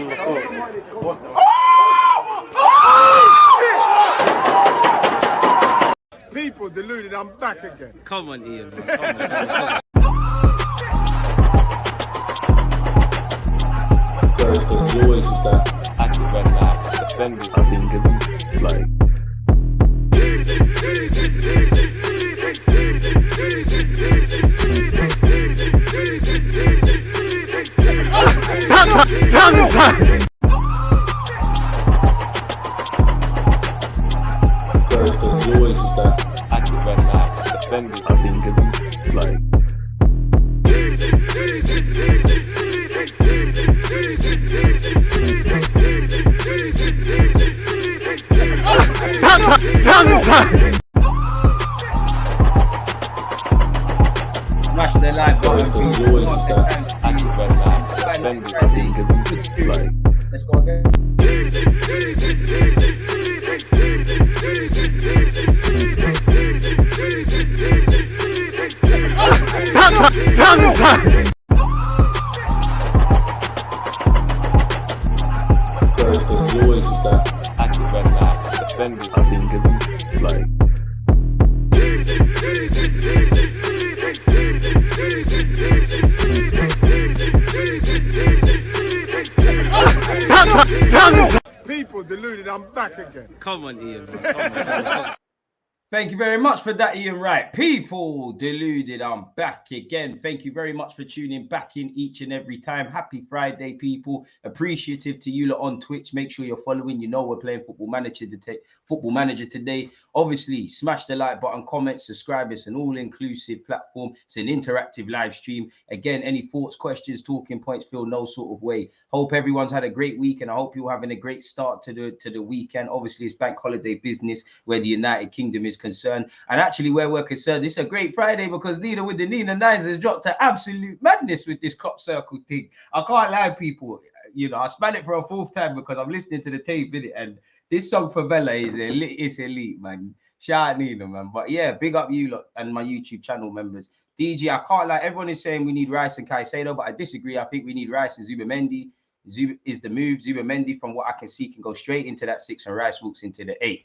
on the floor. People deluded, I'm back again. Come on, Ian, man. Come on. Because you always use that active red flag defending. I think it's like. Because you always use that active red flag defending. I think it's like. Smash the like button, Because you always use that active red flag defending. I think it's like. Let's go again. Because you always use that active red flag defending. I think it's like. People deluded, I'm back again. Come on, Ian, man. Come on. Thank you very much for that, Ian Wright. People deluded, I'm back again. Thank you very much for tuning back in each and every time. Happy Friday, people. Appreciative to you lot on Twitch. Make sure you're following. You know we're playing Football Manager today. Obviously, smash the like button, comment, subscribe. It's an all-inclusive platform. It's an interactive live stream. Again, any thoughts, questions, talking points, feel no sort of way. Hope everyone's had a great week, and I hope you're having a great start to the weekend. Obviously, it's bank holiday business where the United Kingdom is concerned, and actually where we're concerned, it's a great Friday because Nina with the Nina Nines has dropped to absolute madness with this crop circle thing. I can't lie, people. You know, I span it for a fourth time because I'm listening to the tape in it, and this song for Bella is elite. It's elite, man. Shout out Nina, man. But yeah, big up you lot and my YouTube channel members. DG, I can't lie. Everyone is saying we need Rice and Caicedo, but I disagree. I think we need Rice and Zubamendi. Zuba is the move. Zubamendi, from what I can see, can go straight into that 6 and Rice walks into the 8.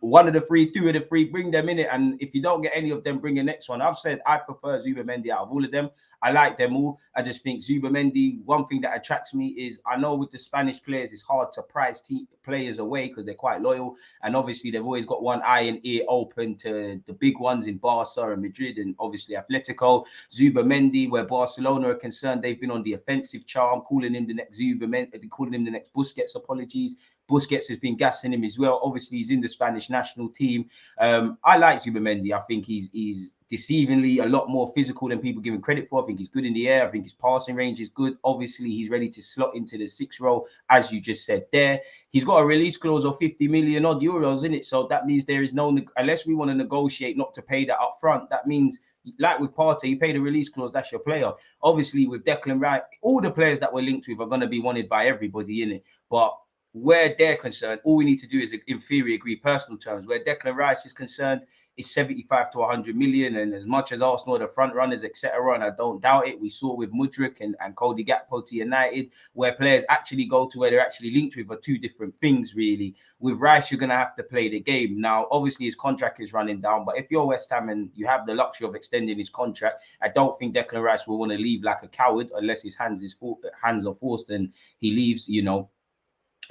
One of the three, two of the three, bring them in it. And if you don't get any of them, bring the next one. I've said I prefer Zubamendi out of all of them. I like them all. I just think Zubamendi, one thing that attracts me is I know with the Spanish players, it's hard to price players away because they're quite loyal. And obviously, they've always got one eye and ear open to the big ones in Barca and Madrid and obviously Atletico. Zubamendi, where Barcelona are concerned, they've been on the offensive charm, calling him the next Zubamendi, calling him the next Busquets, apologies. Busquets has been gassing him as well. Obviously, he's in the Spanish national team. I like Zubamendi. I think he's deceivingly a lot more physical than people give him credit for. I think he's good in the air. I think his passing range is good. Obviously, he's ready to slot into the 6 role, as you just said there. He's got a release clause of 50 million odd euros in it. So that means there is no, unless we want to negotiate not to pay that up front, that means, like with Partey, you pay the release clause, that's your player. Obviously, with Declan Rice, all the players that we're linked with are going to be wanted by everybody in it. But where they're concerned, all we need to do is, in theory, agree personal terms. Where Declan Rice is concerned, it's 75 to 100 million. And as much as Arsenal are the front runners, etc., and I don't doubt it, we saw with Mudryk and Cody Gakpo to United, where players actually go to where they're actually linked with are two different things, really. With Rice, you're going to have to play the game. Now, obviously, his contract is running down, but if you're West Ham and you have the luxury of extending his contract, I don't think Declan Rice will want to leave like a coward unless his hands are forced and he leaves, you know,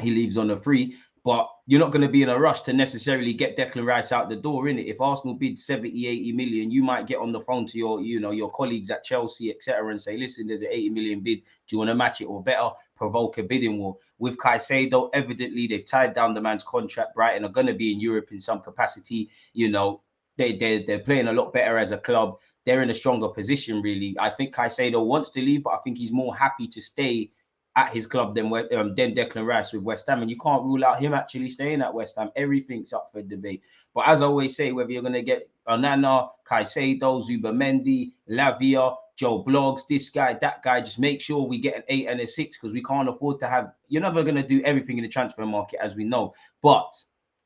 he leaves on a free. But you're not going to be in a rush to necessarily get Declan Rice out the door, innit? If Arsenal bid 70, 80 million, you might get on the phone to your, you know, your colleagues at Chelsea, etc., and say, listen, there's an 80 million bid. Do you want to match it or better? Provoke a bidding war. With Caicedo, evidently, they've tied down the man's contract. Brighton are going to be in Europe in some capacity. You know, they're playing a lot better as a club. They're in a stronger position, really. I think Caicedo wants to leave, but I think he's more happy to stay at his club than Declan Rice with West Ham, and you can't rule out him actually staying at West Ham. Everything's up for debate. But as I always say, whether you're going to get Onana, Caicedo, Zubamendi, Lavia, Joe Blogs, this guy, that guy, just make sure we get an 8 and a 6 because we can't afford to have. You're never going to do everything in the transfer market, as we know, but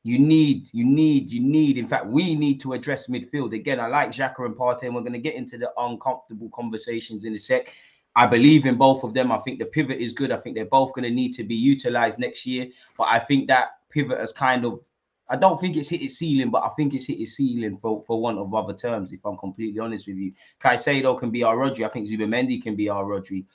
you need. In fact, we need to address midfield again. I like Xhaka and Partey, and we're going to get into the uncomfortable conversations in a sec. I believe in both of them. I think the pivot is good. I think they're both going to need to be utilized next year. But I think that pivot has kind of, I don't think it's hit its ceiling, but I think it's hit its ceiling for want of other terms, if I'm completely honest with you. Caicedo can be our Rodri. I think Zubimendi can be our Rodri.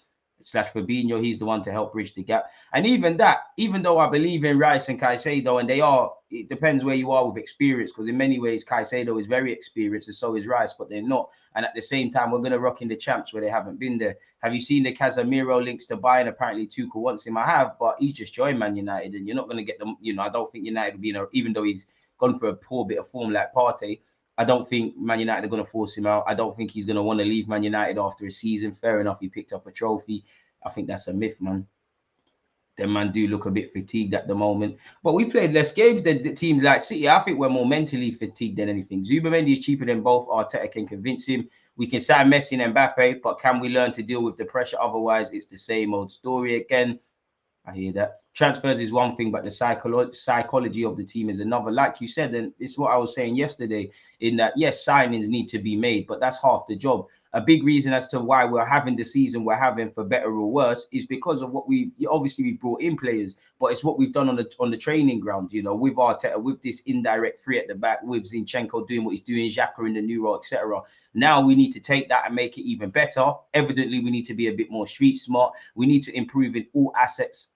Slash Fabinho, he's the one to help bridge the gap. And even that, even though I believe in Rice and Caicedo, and they are, it depends where you are with experience, because in many ways Caicedo is very experienced and so is Rice, but they're not. And at the same time, we're going to rock in the champs where they haven't been there. Have you seen the Casemiro links to Bayern? Apparently Tuchel wants him. I have, but he's just joined Man United, and you're not going to get them. You know, I don't think United will be, even though he's gone for a poor bit of form like Partey, I don't think Man United are going to force him out. I don't think he's going to want to leave Man United after a season. Fair enough, he picked up a trophy. I think that's a myth, man. Them man do look a bit fatigued at the moment. But we played less games than the teams like City. I think we're more mentally fatigued than anything. Zubimendi is cheaper than both. Arteta can convince him. We can sign Messi and Mbappe, but can we learn to deal with the pressure? Otherwise, it's the same old story again. I hear that. Transfers is one thing, but the psychology of the team is another. Like you said, and it's what I was saying yesterday, in that, yes, signings need to be made, but that's half the job. A big reason as to why we're having the season we're having, for better or worse, is because of what we brought in players, but it's what we've done on the training ground, you know, with Arteta, with this indirect three at the back, with Zinchenko doing what he's doing, Xhaka in the new role, etc. Now we need to take that and make it even better. Evidently, we need to be a bit more street smart. We need to improve in all aspects,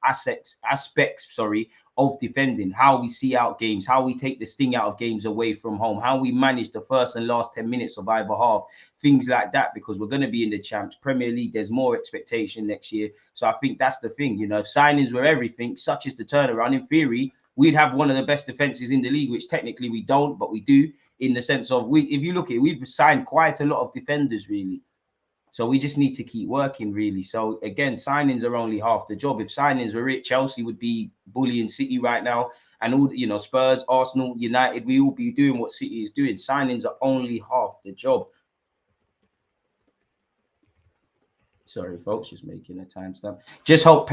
of defending, how we see out games, how we take the sting out of games away from home, how we manage the first and last 10 minutes of either half, things like that, because we're going to be in the champs. Premier League, there's more expectation next year. So I think that's the thing, you know, if signings were everything, such as the turnaround, in theory, we'd have one of the best defenses in the league, which technically we don't, but we do, in the sense of, if you look at it, we've signed quite a lot of defenders, really. So we just need to keep working, really. So again, signings are only half the job. If signings were it, Chelsea would be bullying City right now, and all, you know, Spurs, Arsenal, United, we all be doing what City is doing. Signings are only half the job. Sorry, folks, just making a timestamp. Just hope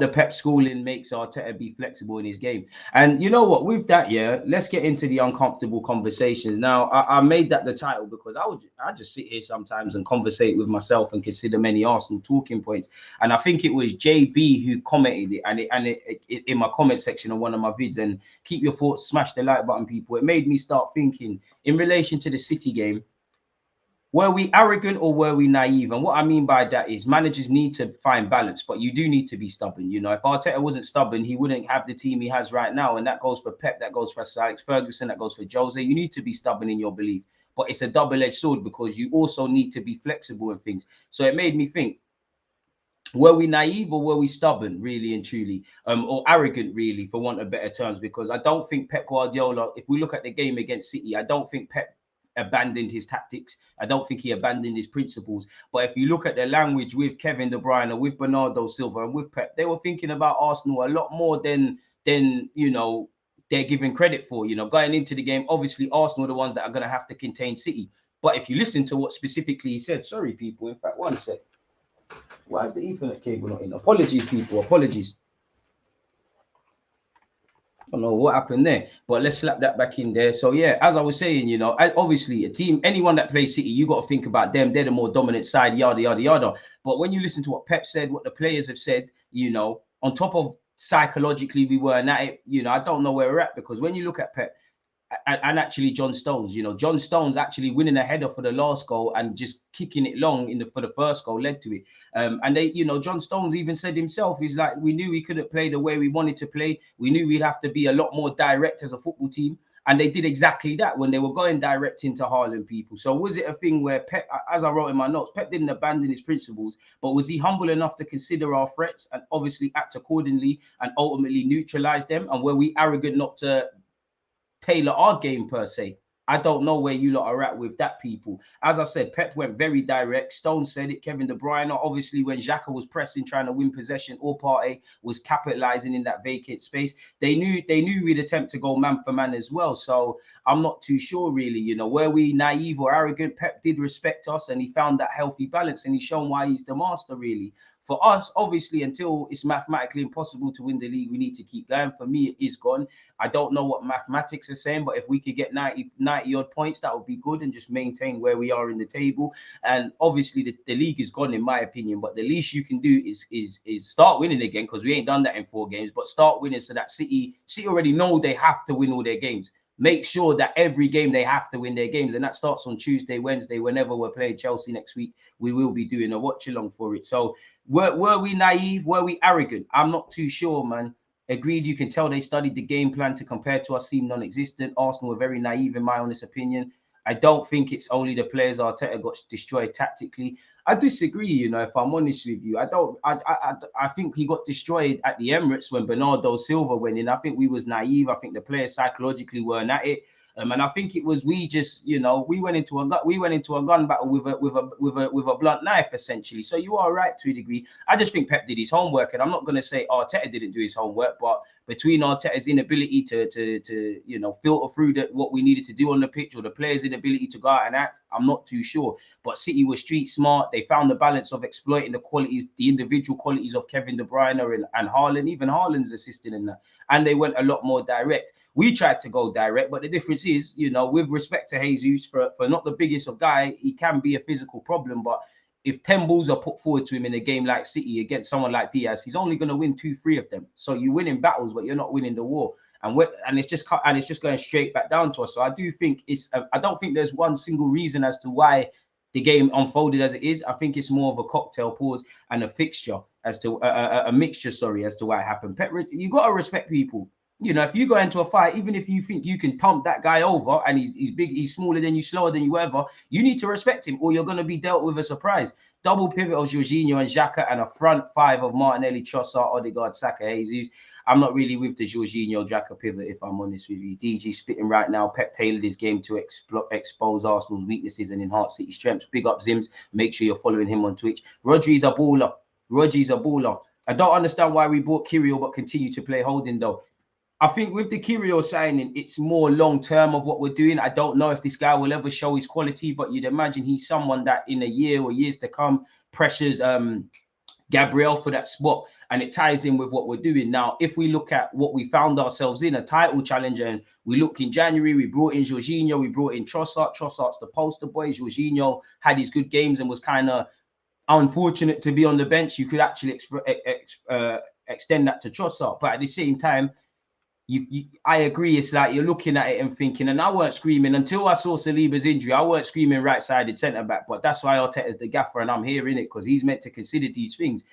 the Pep schooling makes Arteta be flexible in his game. And you know what? With that, yeah, let's get into the uncomfortable conversations. Now, I made that the title because I just sit here sometimes and conversate with myself and consider many Arsenal talking points. And I think it was JB who commented it, and it in my comment section on one of my vids. And keep your thoughts, smash the like button, people. It made me start thinking in relation to the City game. Were we arrogant or were we naive? And what I mean by that is managers need to find balance, but you do need to be stubborn. You know, if Arteta wasn't stubborn, he wouldn't have the team he has right now. And that goes for Pep, that goes for Sir Alex Ferguson, that goes for Jose. You need to be stubborn in your belief, but it's a double-edged sword because you also need to be flexible in things. So it made me think, were we naive or were we stubborn, really and truly, or arrogant, really, for want of better terms? Because I don't think Pep Guardiola, if we look at the game against City, I don't think Pep abandoned his tactics. I don't think he abandoned his principles. But if you look at the language with Kevin De Bruyne or with Bernardo Silva and with Pep, they were thinking about Arsenal a lot more than you know, they're giving credit for. You know, going into the game, obviously Arsenal are the ones that are going to have to contain City. But if you listen to what specifically he said, sorry people, in fact, one sec. Why is the Ethernet cable not in? Apologies, people, apologies. I don't know what happened there, but let's slap that back in there. So yeah, as I was saying, you know, obviously a team, anyone that plays City, you got to think about them. They're the more dominant side, yada, yada, yada. But when you listen to what Pep said, what the players have said, you know, on top of psychologically we weren't at it, you know, I don't know where we're at, because when you look at Pep, and actually John Stones, you know, John Stones actually winning a header for the last goal and just kicking it long for the first goal led to it. And they, you know, John Stones even said himself, he's like, we knew we couldn't play the way we wanted to play. We knew we'd have to be a lot more direct as a football team. And they did exactly that when they were going direct into Haaland, people. So was it a thing where Pep, as I wrote in my notes, Pep didn't abandon his principles, but was he humble enough to consider our threats and obviously act accordingly and ultimately neutralize them? And were we arrogant not to tailor our game per se? I don't know where you lot are at with that, people. As I said, Pep went very direct. Stone said it. Kevin De Bruyne, obviously, when Xhaka was pressing, trying to win possession, or Partey was capitalizing in that vacant space. They knew we'd attempt to go man for man as well. So I'm not too sure, really. You know, were we naive or arrogant? Pep did respect us, and he found that healthy balance, and he's shown why he's the master, really. for us, obviously, until it's mathematically impossible to win the league, we need to keep going. For me, it is gone. I don't know what mathematics are saying, but if we could get 90 odd points, that would be good, and just maintain where we are in the table. And obviously, the league is gone, in my opinion. But the least you can do is start winning again, because we ain't done that in 4 games. But start winning so that City already know they have to win all their games. Make sure that every game they have to win their games, and that starts on Tuesday, Wednesday, whenever we're playing Chelsea next week. We will be doing a watch along for it. So were we naive? Were we arrogant? I'm not too sure, man. Agreed, you can tell they studied the game plan to compare to us seem non-existent. Arsenal were very naive, in my honest opinion. I don't think it's only the players Arteta got destroyed tactically. I disagree, you know, if I'm honest with you. I think he got destroyed at the Emirates when Bernardo Silva went in. I think we was naive. I think the players psychologically weren't at it. And I think it was, we just, you know, we went into a gun battle with a blunt knife, essentially. So you are right to a degree. I just think Pep did his homework, and I'm not going to say Arteta didn't do his homework, but between Arteta's inability to you know, filter through what we needed to do on the pitch, or the players' inability to go out and act, I'm not too sure. But City was street smart. They found the balance of exploiting the qualities, the individual qualities of Kevin De Bruyne and Haaland, even Haaland's assisting in that. And they went a lot more direct. We tried to go direct, but the difference is, you know, with respect to Jesus, for not the biggest of guy, he can be a physical problem. But if 10 balls are put forward to him in a game like City against someone like Diaz, he's only going to win 2-3 of them. So you're winning battles, but you're not winning the war. And it's just going straight back down to us. So I do think I don't think there's one single reason as to why the game unfolded as it is. I think it's more of a cocktail pause and a fixture as to a mixture, sorry, as to why it happened. You got to respect people. You know, if you go into a fight, even if you think you can thump that guy over and he's big, he's smaller than you, slower than you, whatever, you need to respect him, or you're going to be dealt with a surprise. Double pivot of Jorginho and Xhaka, and a front 5 of Martinelli, Trossard, Odegaard, Saka, Jesus. I'm not really with the Jorginho Xhaka pivot, if I'm honest with you. DG spitting right now. Pep tailored his game to expose Arsenal's weaknesses and enhance City's strengths. Big up Zims. Make sure you're following him on Twitch. Rodri's a baller. I don't understand why we bought Kirill but continue to play holding, though. I think with the Kirill signing, it's more long-term of what we're doing. I don't know if this guy will ever show his quality, but you'd imagine he's someone that in a year or years to come pressures Gabriel for that spot, and it ties in with what we're doing now. If we look at what we found ourselves in, a title challenger, and we look in January, we brought in Jorginho, we brought in Trossard. Trossard's the poster boy. Jorginho had his good games and was kind of unfortunate to be on the bench. You could actually extend that to Trossard, but at the same time, I agree. It's like you're looking at it and thinking, and I weren't screaming until I saw Saliba's injury. I weren't screaming right-sided centre-back, but that's why Arteta's the gaffer, and I'm hearing it because he's meant to consider these things.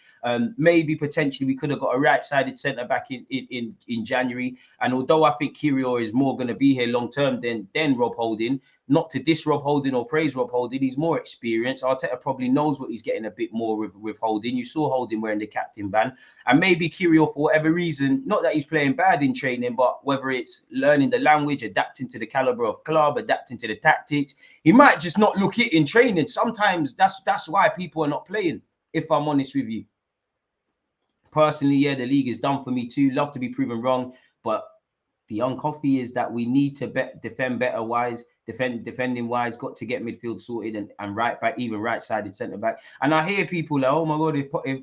Maybe potentially we could have got a right-sided centre-back in January. And although I think Kirill is more going to be here long-term than Rob Holding, not to diss Rob Holding or praise Rob Holding, he's more experienced. Arteta probably knows what he's getting a bit more with Holding. You saw Holding wearing the captain band, and maybe Kirill, for whatever reason, not that he's playing bad in training, but whether it's learning the language, adapting to the caliber of club, adapting to the tactics, he might just not look it in training. Sometimes that's why people are not playing, if I'm honest with you. Personally, yeah, the league is done for me too. Love to be proven wrong, but the young coffee is that we need to defend better wise, defending wise, got to get midfield sorted and right back, even right-sided centre-back. And I hear people like, oh my God,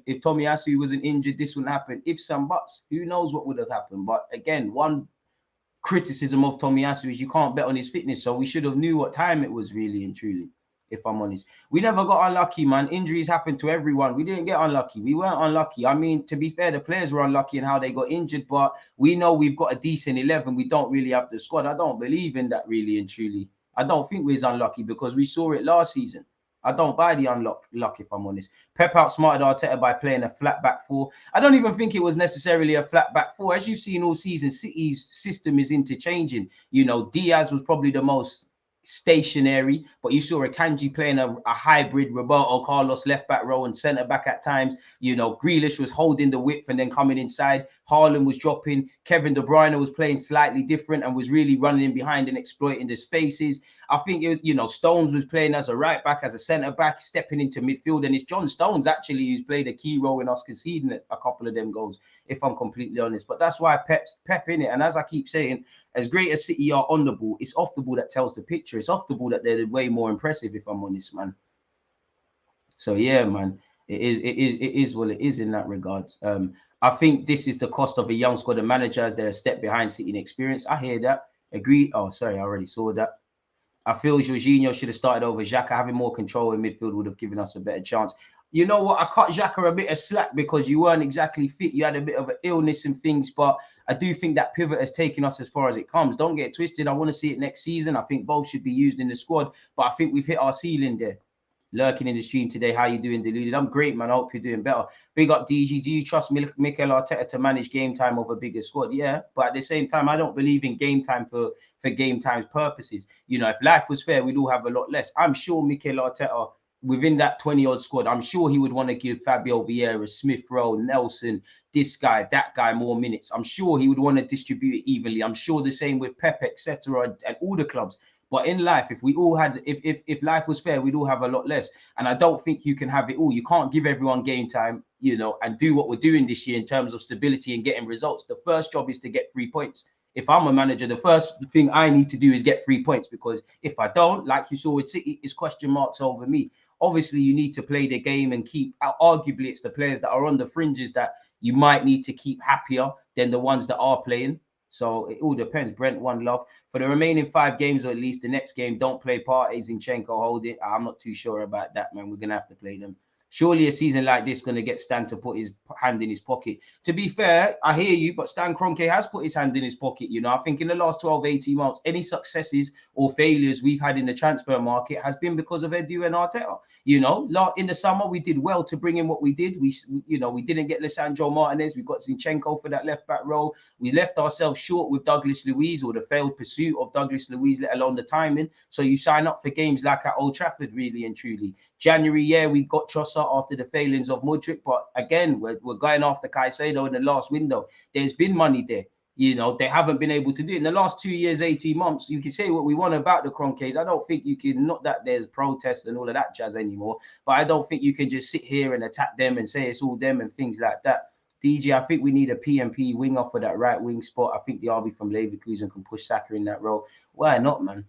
if Tomiyasu wasn't injured, this wouldn't happen. If some buts, who knows what would have happened. But again, one criticism of Tomiyasu is you can't bet on his fitness. So we should have knew what time it was, really and truly, if I'm honest. We never got unlucky, man. Injuries happen to everyone. We didn't get unlucky. We weren't unlucky. I mean, to be fair, the players were unlucky in how they got injured, but we know we've got a decent 11. We don't really have the squad. I don't believe in that, really and truly. I don't think we're unlucky because we saw it last season. I don't buy the luck, if I'm honest. Pep outsmarted Arteta by playing a flat back 4. I don't even think it was necessarily a flat back 4. As you've seen all season, City's system is interchanging. You know, Diaz was probably the most stationary, but you saw Akanji playing a hybrid Roberto Carlos left back row and centre back at times. You know, Grealish was holding the width and then coming inside. Haaland was dropping. Kevin De Bruyne was playing slightly different and was really running in behind and exploiting the spaces. I think it was, you know, Stones was playing as a right back, as a centre back, stepping into midfield, and it's John Stones actually who's played a key role in us conceding a couple of them goals, if I'm completely honest. But that's why Pep in it. And as I keep saying, as great as City are on the ball, it's off the ball that tells the picture. It's off the ball that they're way more impressive, if I'm honest, man. So yeah, man. It is what it is in that regards. I think this is the cost of a young squad of managers. They're a step behind City in experience. I hear that. Agree. Oh, sorry, I already saw that. I feel Jorginho should have started over Xhaka. Having more control in midfield would have given us a better chance. You know what? I cut Xhaka a bit of slack because you weren't exactly fit. You had a bit of an illness and things, but I do think that pivot has taken us as far as it comes. Don't get twisted. I want to see it next season. I think both should be used in the squad, but I think we've hit our ceiling there. Lurking in the stream today. How you doing, Deluded? I'm great, man. I hope you're doing better. Big up, DG. Do you trust Mikel Arteta to manage game time of a bigger squad? Yeah, but at the same time, I don't believe in game time for game time's purposes. You know, if life was fair, we'd all have a lot less. I'm sure Mikel Arteta, within that 20-odd squad, I'm sure he would want to give Fabio Vieira, Smith Rowe, Nelson, this guy, that guy more minutes. I'm sure he would want to distribute it evenly. I'm sure the same with Pep, etc., and all the clubs. But in life, if we all had, if life was fair, we'd all have a lot less. And I don't think you can have it all. You can't give everyone game time, you know, and do what we're doing this year in terms of stability and getting results. The first job is to get 3 points. If I'm a manager, the first thing I need to do is get 3 points, because if I don't, like you saw with City, it's question marks over me. Obviously, you need to play the game and keep, arguably, it's the players that are on the fringes that you might need to keep happier than the ones that are playing. So it all depends. Brent, one love. For the remaining 5 games, or at least the next game, don't play Partey, Zinchenko, hold it. I'm not too sure about that, man. We're going to have to play them. Surely a season like this going to get Stan to put his hand in his pocket. To be fair, I hear you, but Stan Kroenke has put his hand in his pocket. You know, I think in the last 12, 18 months, any successes or failures we've had in the transfer market has been because of Edu and Arteta. You know, in the summer, we did well to bring in what we did. We didn't get Lisandro Martinez. We got Zinchenko for that left back role. We left ourselves short with Douglas Luiz, or the failed pursuit of Douglas Luiz, let alone the timing. So you sign up for games like at Old Trafford, really and truly. January, yeah, we got Trossard after the failings of Mudryk, but again, we're going after Caicedo in the last window. There's been money there. You know, they haven't been able to do it in the last 2 years, 18 months. You can say what we want about the Kroenkes. I don't think you can, not that there's protests and all of that jazz anymore, but I don't think you can just sit here and attack them and say it's all them and things like that. DG, I think we need a PMP winger for that right wing spot. I think the RB from Leverkusen can push Saka in that role. Why not, man?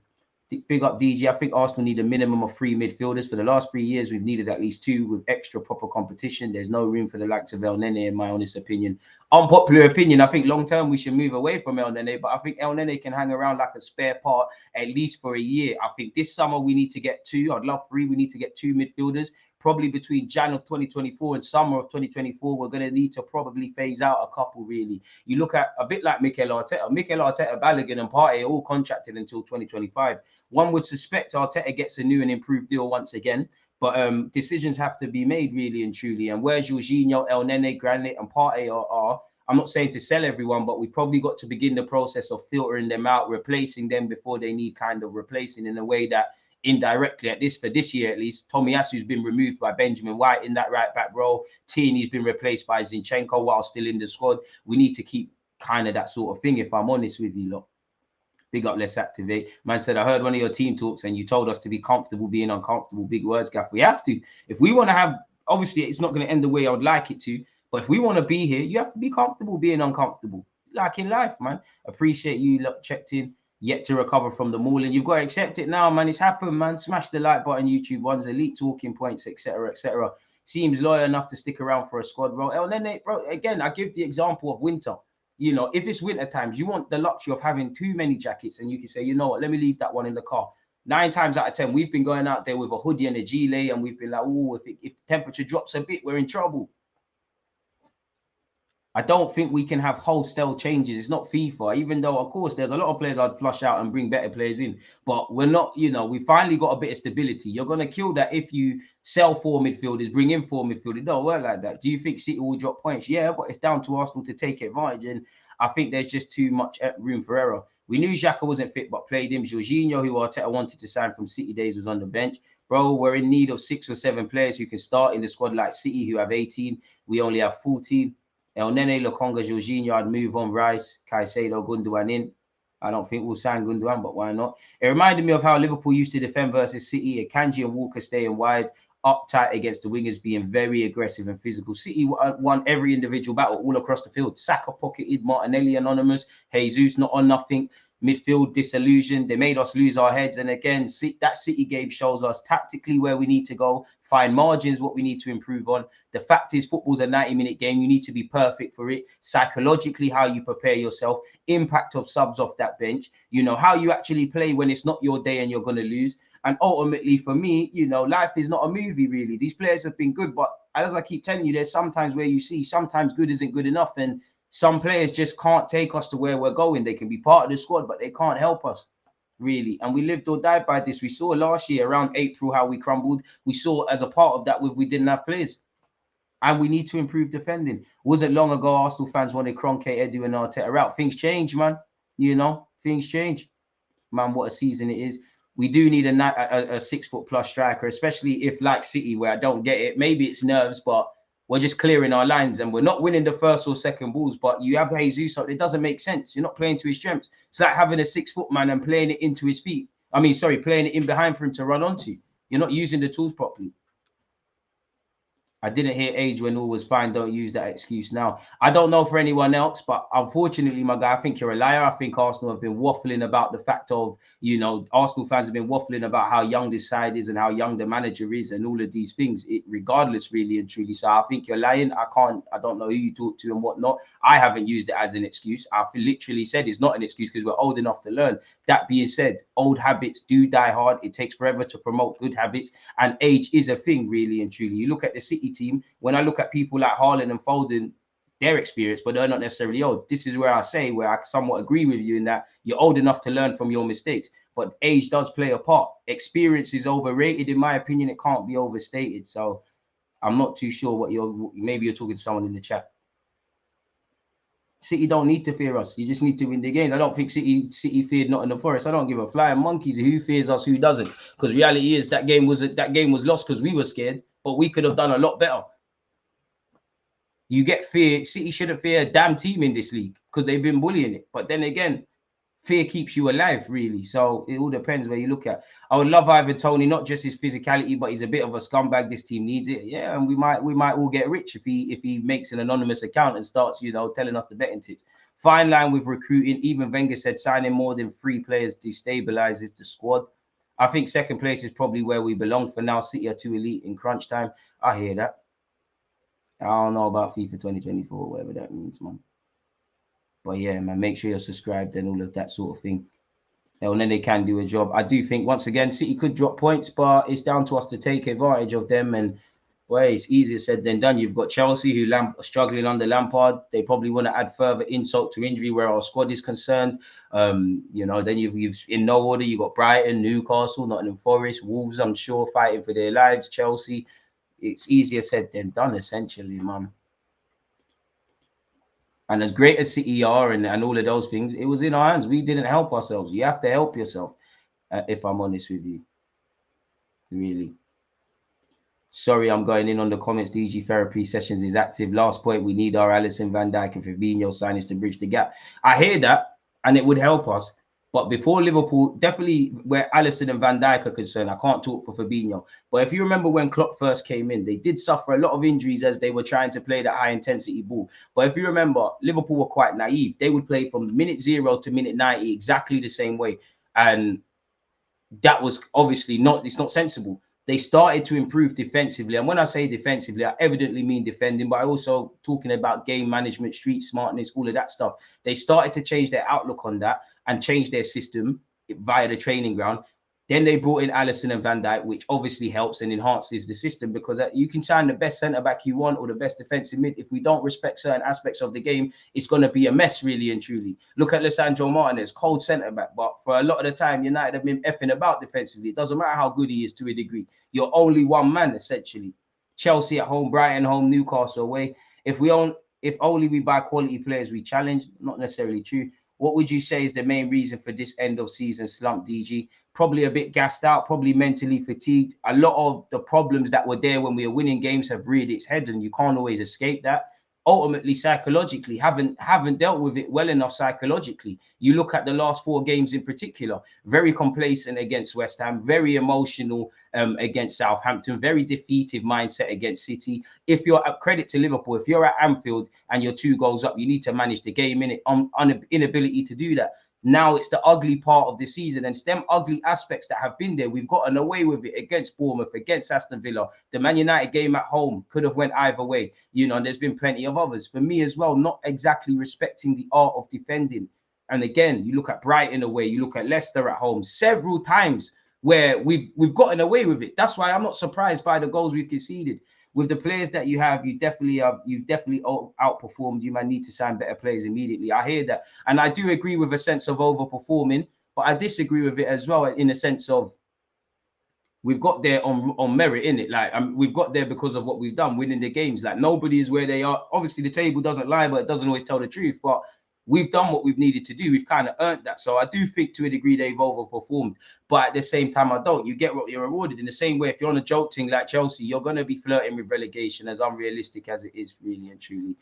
Big up DG. I think Arsenal need a minimum of 3 midfielders. For the last 3 years, we've needed at least 2 with extra proper competition. There's no room for the likes of El Nene, in my honest opinion. Unpopular opinion, I think long-term we should move away from El Nene, but I think El Nene can hang around like a spare part at least for a year. I think this summer we need to get 2. I'd love 3. We need to get 2 midfielders. Probably between Jan of 2024 and summer of 2024, we're going to need to probably phase out a couple, really. You look at a bit like Mikel Arteta. Mikel Arteta, Balogun and Partey are all contracted until 2025. One would suspect Arteta gets a new and improved deal once again, but decisions have to be made, really and truly. And where Jorginho, El Nene, Granit and Partey are, I'm not saying to sell everyone, but we've probably got to begin the process of filtering them out, replacing them before they need kind of replacing, in a way that indirectly for this year at least, Tomiyasu's been removed by Benjamin White in that right back role. Tierney's been replaced by Zinchenko while still in the squad. We need to keep kind of that sort of thing, if I'm honest with you lot. Big up, let's activate. Man said, I heard one of your team talks and you told us to be comfortable being uncomfortable. Big words, Gaff. We have to. If we want to have, obviously it's not going to end the way I would like it to, but if we want to be here, you have to be comfortable being uncomfortable. Like in life, man. Appreciate you lot checked in. Yet to recover from the mauling. You've got to accept it now, man. It's happened, man. Smash the like button, YouTube ones, elite talking points, etc., etc. Seems loyal enough to stick around for a squad role. And then, bro, again, I give the example of winter. You know, if it's winter times, you want the luxury of having too many jackets, and you can say, you know what, let me leave that one in the car. 9 times out of 10, we've been going out there with a hoodie and a gilet, and we've been like, oh, if the temperature drops a bit, we're in trouble. I don't think we can have wholesale changes. It's not FIFA, even though, of course, there's a lot of players I'd flush out and bring better players in. But we're not, you know, we finally got a bit of stability. You're going to kill that if you sell 4 midfielders, bring in 4 midfielders. It don't work like that. Do you think City will drop points? Yeah, but it's down to Arsenal to take advantage. And I think there's just too much room for error. We knew Xhaka wasn't fit, but played him. Jorginho, who Arteta wanted to sign from City days, was on the bench. Bro, we're in need of 6 or 7 players who can start in the squad like City, who have 18. We only have 14. El Nene, Lokonga, Jorginho, I'd move on. Rice, Caicedo, Gundogan in. I don't think we'll sign Gundogan, but why not? It reminded me of how Liverpool used to defend versus City. Akanji and Walker staying wide, up tight against the wingers, being very aggressive and physical. City won every individual battle all across the field. Saka pocketed, Martinelli anonymous, Jesus not on nothing. midfield disillusioned. They made us lose our heads. And again, that City game shows us tactically where we need to go, find margins, what we need to improve on. The fact is, football's a 90-minute game. You need to be perfect for it. Psychologically, how you prepare yourself, impact of subs off that bench, you know, how you actually play when it's not your day and you're going to lose. And ultimately, for me, you know, life is not a movie, really. These players have been good, but as I keep telling you, there's sometimes where you see sometimes good isn't good enough, and some players just can't take us to where we're going. They can be part of the squad, but they can't help us, really. And we lived or died by this. We saw last year around April how we crumbled. We saw as a part of that we didn't have players. And we need to improve defending. Wasn't long ago Arsenal fans wanted Kroenke, Edu, and Arteta out. Things change, man. You know, things change. Man, what a season it is. We do need a 6-foot+ striker, especially if, like City, where I don't get it. Maybe it's nerves, but we're just clearing our lines and we're not winning the first or second balls. But you have Jesus, so it doesn't make sense. You're not playing to his strengths. It's like having a 6-foot man and playing it into his feet. I mean, sorry, playing it in behind for him to run onto. You're not using the tools properly. I didn't hear age when all was fine. Don't use that excuse now. I don't know for anyone else, but unfortunately, my guy, I think you're a liar. I think Arsenal have been waffling about the fact of, you know, Arsenal fans have been waffling about how young this side is and how young the manager is and all of these things, regardless, really and truly. So I think you're lying. I don't know who you talk to and whatnot. I haven't used it as an excuse. I've literally said it's not an excuse because we're old enough to learn. That being said, old habits do die hard. It takes forever to promote good habits, and age is a thing, really and truly. You look at the City team, when I look at people like Haaland and Foden, their experience, but they're not necessarily old. This is where I say, where I somewhat agree with you in that you're old enough to learn from your mistakes, but age does play a part. Experience is overrated, in my opinion. It can't be overstated. So I'm not too sure what maybe you're talking to someone in the chat. City don't need to fear us. You just need to win the game. I don't think City feared Nottingham Forest. I don't give a flying monkeys who fears us, who doesn't. Because reality is that game was lost because we were scared, but we could have done a lot better. You get fear. City shouldn't fear a damn team in this league because they've been bullying it. But then again, fear keeps you alive, really. So it all depends where you look at. I would love Ivan Toney, not just his physicality, but he's a bit of a scumbag. This team needs it. Yeah, and we might all get rich if he makes an anonymous account and starts, you know, telling us the betting tips. Fine line with recruiting. Even Wenger said signing more than 3 players destabilizes the squad. I think second place is probably where we belong for now. City are too elite in crunch time. I hear that. I don't know about FIFA 2024, whatever that means, man. But yeah, man, make sure you're subscribed and all of that sort of thing. And then they can do a job. I do think, once again, City could drop points, but it's down to us to take advantage of them. And, well, it's easier said than done. You've got Chelsea, who are struggling under Lampard. They probably want to add further insult to injury where our squad is concerned. You know, then you've in no order, you've got Brighton, Newcastle, Nottingham Forest, Wolves, I'm sure, fighting for their lives, Chelsea. It's easier said than done, essentially, man. And as great as City are and all of those things, it was in our hands. We didn't help ourselves. You have to help yourself, if I'm honest with you. Really. Sorry, I'm going in on the comments. DG therapy sessions is active. Last point, we need our Alisson, Van Dijk, and Fabinho signings to bridge the gap. I hear that, and it would help us. But before Liverpool, definitely where Alisson and Van Dijk are concerned, I can't talk for Fabinho. But if you remember when Klopp first came in, they did suffer a lot of injuries as they were trying to play that high-intensity ball. But if you remember, Liverpool were quite naive. They would play from minute 0 to minute 90 exactly the same way. And that was obviously it's not sensible. They started to improve defensively. And when I say defensively, I evidently mean defending, but I also talking about game management, street smartness, all of that stuff. They started to change their outlook on that and change their system via the training ground. Then they brought in Alisson and Van Dijk, which obviously helps and enhances the system, because you can sign the best centre-back you want or the best defensive mid. If we don't respect certain aspects of the game, it's going to be a mess, really and truly. Look at Lisandro Martinez, cold centre-back, but for a lot of the time, United have been effing about defensively. It doesn't matter how good he is to a degree. You're only one man, essentially. Chelsea at home, Brighton home, Newcastle away. If only we buy quality players, we challenge. Not necessarily true. What would you say is the main reason for this end of season slump, DG? Probably a bit gassed out, probably mentally fatigued. A lot of the problems that were there when we were winning games have reared its head, and you can't always escape that. Ultimately, psychologically, haven't dealt with it well enough psychologically. You look at the last 4 games in particular, very complacent against West Ham, very emotional against Southampton, very defeative mindset against City. If you're at credit to Liverpool, if you're at Anfield and you're 2 goals up, you need to manage the game, inability to do that. Now it's the ugly part of the season, and it's them ugly aspects that have been there. We've gotten away with it against Bournemouth, against Aston Villa. The Man United game at home could have went either way, you know, and there's been plenty of others. For me as well, not exactly respecting the art of defending. And again, you look at Brighton away, you look at Leicester at home, several times where we've gotten away with it. That's why I'm not surprised by the goals we've conceded. With the players that you have, you've definitely outperformed. You might need to sign better players immediately. I hear that. And I do agree with a sense of overperforming, but I disagree with it as well in a sense of we've got there on merit, innit? Like, we've got there because of what we've done, winning the games. Like, nobody is where they are. Obviously, the table doesn't lie, but it doesn't always tell the truth. But we've done what we've needed to do. We've kind of earned that. So I do think to a degree they've overperformed. But at the same time, I don't. You get what you're rewarded. In the same way, if you're on a joke thing like Chelsea, you're going to be flirting with relegation, as unrealistic as it is, really and truly.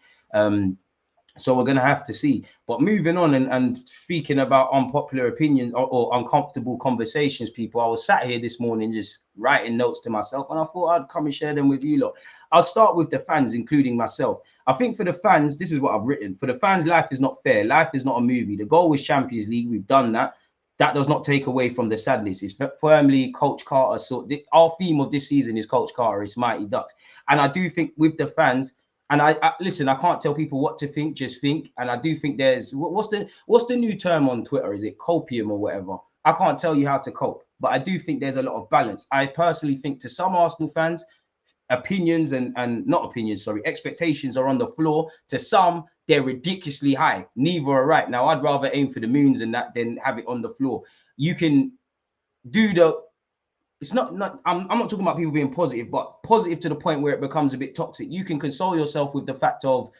So we're going to have to see. But moving on and speaking about unpopular opinions or uncomfortable conversations, people, I was sat here this morning just writing notes to myself, and I thought I'd come and share them with you lot. I'll start with the fans, including myself. I think for the fans, this is what I've written. For the fans, life is not fair. Life is not a movie. The goal was Champions League. We've done that. That does not take away from the sadness. It's firmly Coach Carter. So our theme of this season is Coach Carter. It's Mighty Ducks. And I do think with the fans, and I listen, I can't tell people what to think, just think. And I do think there's, what's the new term on Twitter? Is it copium or whatever? I can't tell you how to cope, but I do think there's a lot of balance. I personally think to some Arsenal fans, opinions expectations are on the floor. To some, they're ridiculously high. Neither are right. Now, I'd rather aim for the moons and that than have it on the floor. You can do the, it's not I'm not talking about people being positive, but positive to the point where it becomes a bit toxic. You can console yourself with the fact of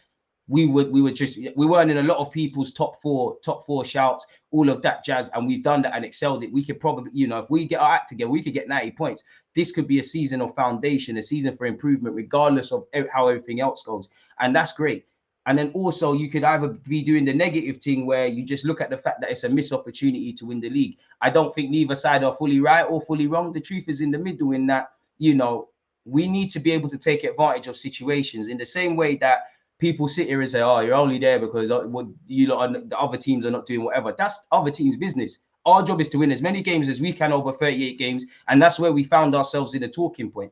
we weren't in a lot of people's top four shouts, all of that jazz, and we've done that and excelled it. We could probably, you know, if we get our act together, we could get 90 points. This could be a season of foundation, a season for improvement, regardless of how everything else goes, and that's great. And then also you could either be doing the negative thing where you just look at the fact that it's a missed opportunity to win the league. I don't think neither side are fully right or fully wrong. The truth is in the middle, in that, you know, we need to be able to take advantage of situations in the same way that people sit here and say, oh, you're only there because the other teams are not doing whatever. That's other teams' business. Our job is to win as many games as we can over 38 games. And that's where we found ourselves in a talking point.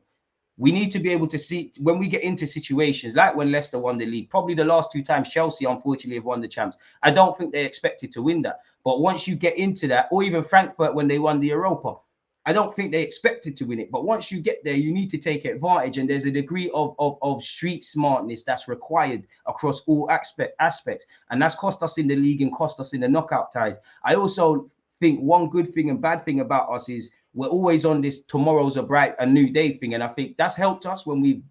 We need to be able to see when we get into situations like when Leicester won the league, probably the last two times Chelsea, unfortunately, have won the champs. I don't think they expected to win that. But once you get into that, or even Frankfurt when they won the Europa, I don't think they expected to win it. But once you get there, you need to take advantage. And there's a degree of street smartness that's required across all aspects. And that's cost us in the league and cost us in the knockout ties. I also think one good thing and bad thing about us is we're always on this tomorrow's a new day thing. And I think that's helped us when we,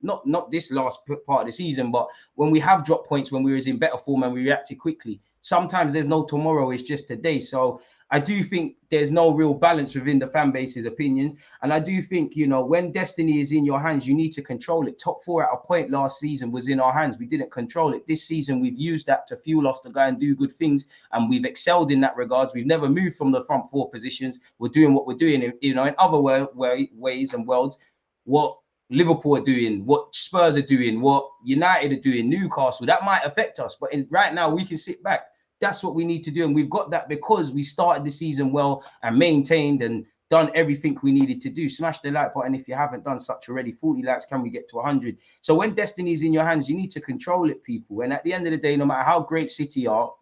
not this last part of the season, but when we have dropped points, when we was in better form and we reacted quickly. Sometimes there's no tomorrow, it's just today. So I do think there's no real balance within the fan base's opinions. And I do think, you know, when destiny is in your hands, you need to control it. Top four at a point last season was in our hands. We didn't control it. This season, we've used that to fuel us to go and do good things. And we've excelled in that regards. We've never moved from the front four positions. We're doing what we're doing, you know, in other ways and worlds. What Liverpool are doing, what Spurs are doing, what United are doing, Newcastle, that might affect us. But right now, we can sit back. That's what we need to do. And we've got that because we started the season well and maintained and done everything we needed to do. Smash the like button if you haven't done such already. 40 likes, can we get to 100? So when destiny is in your hands, you need to control it, people. And at the end of the day, no matter how great City are,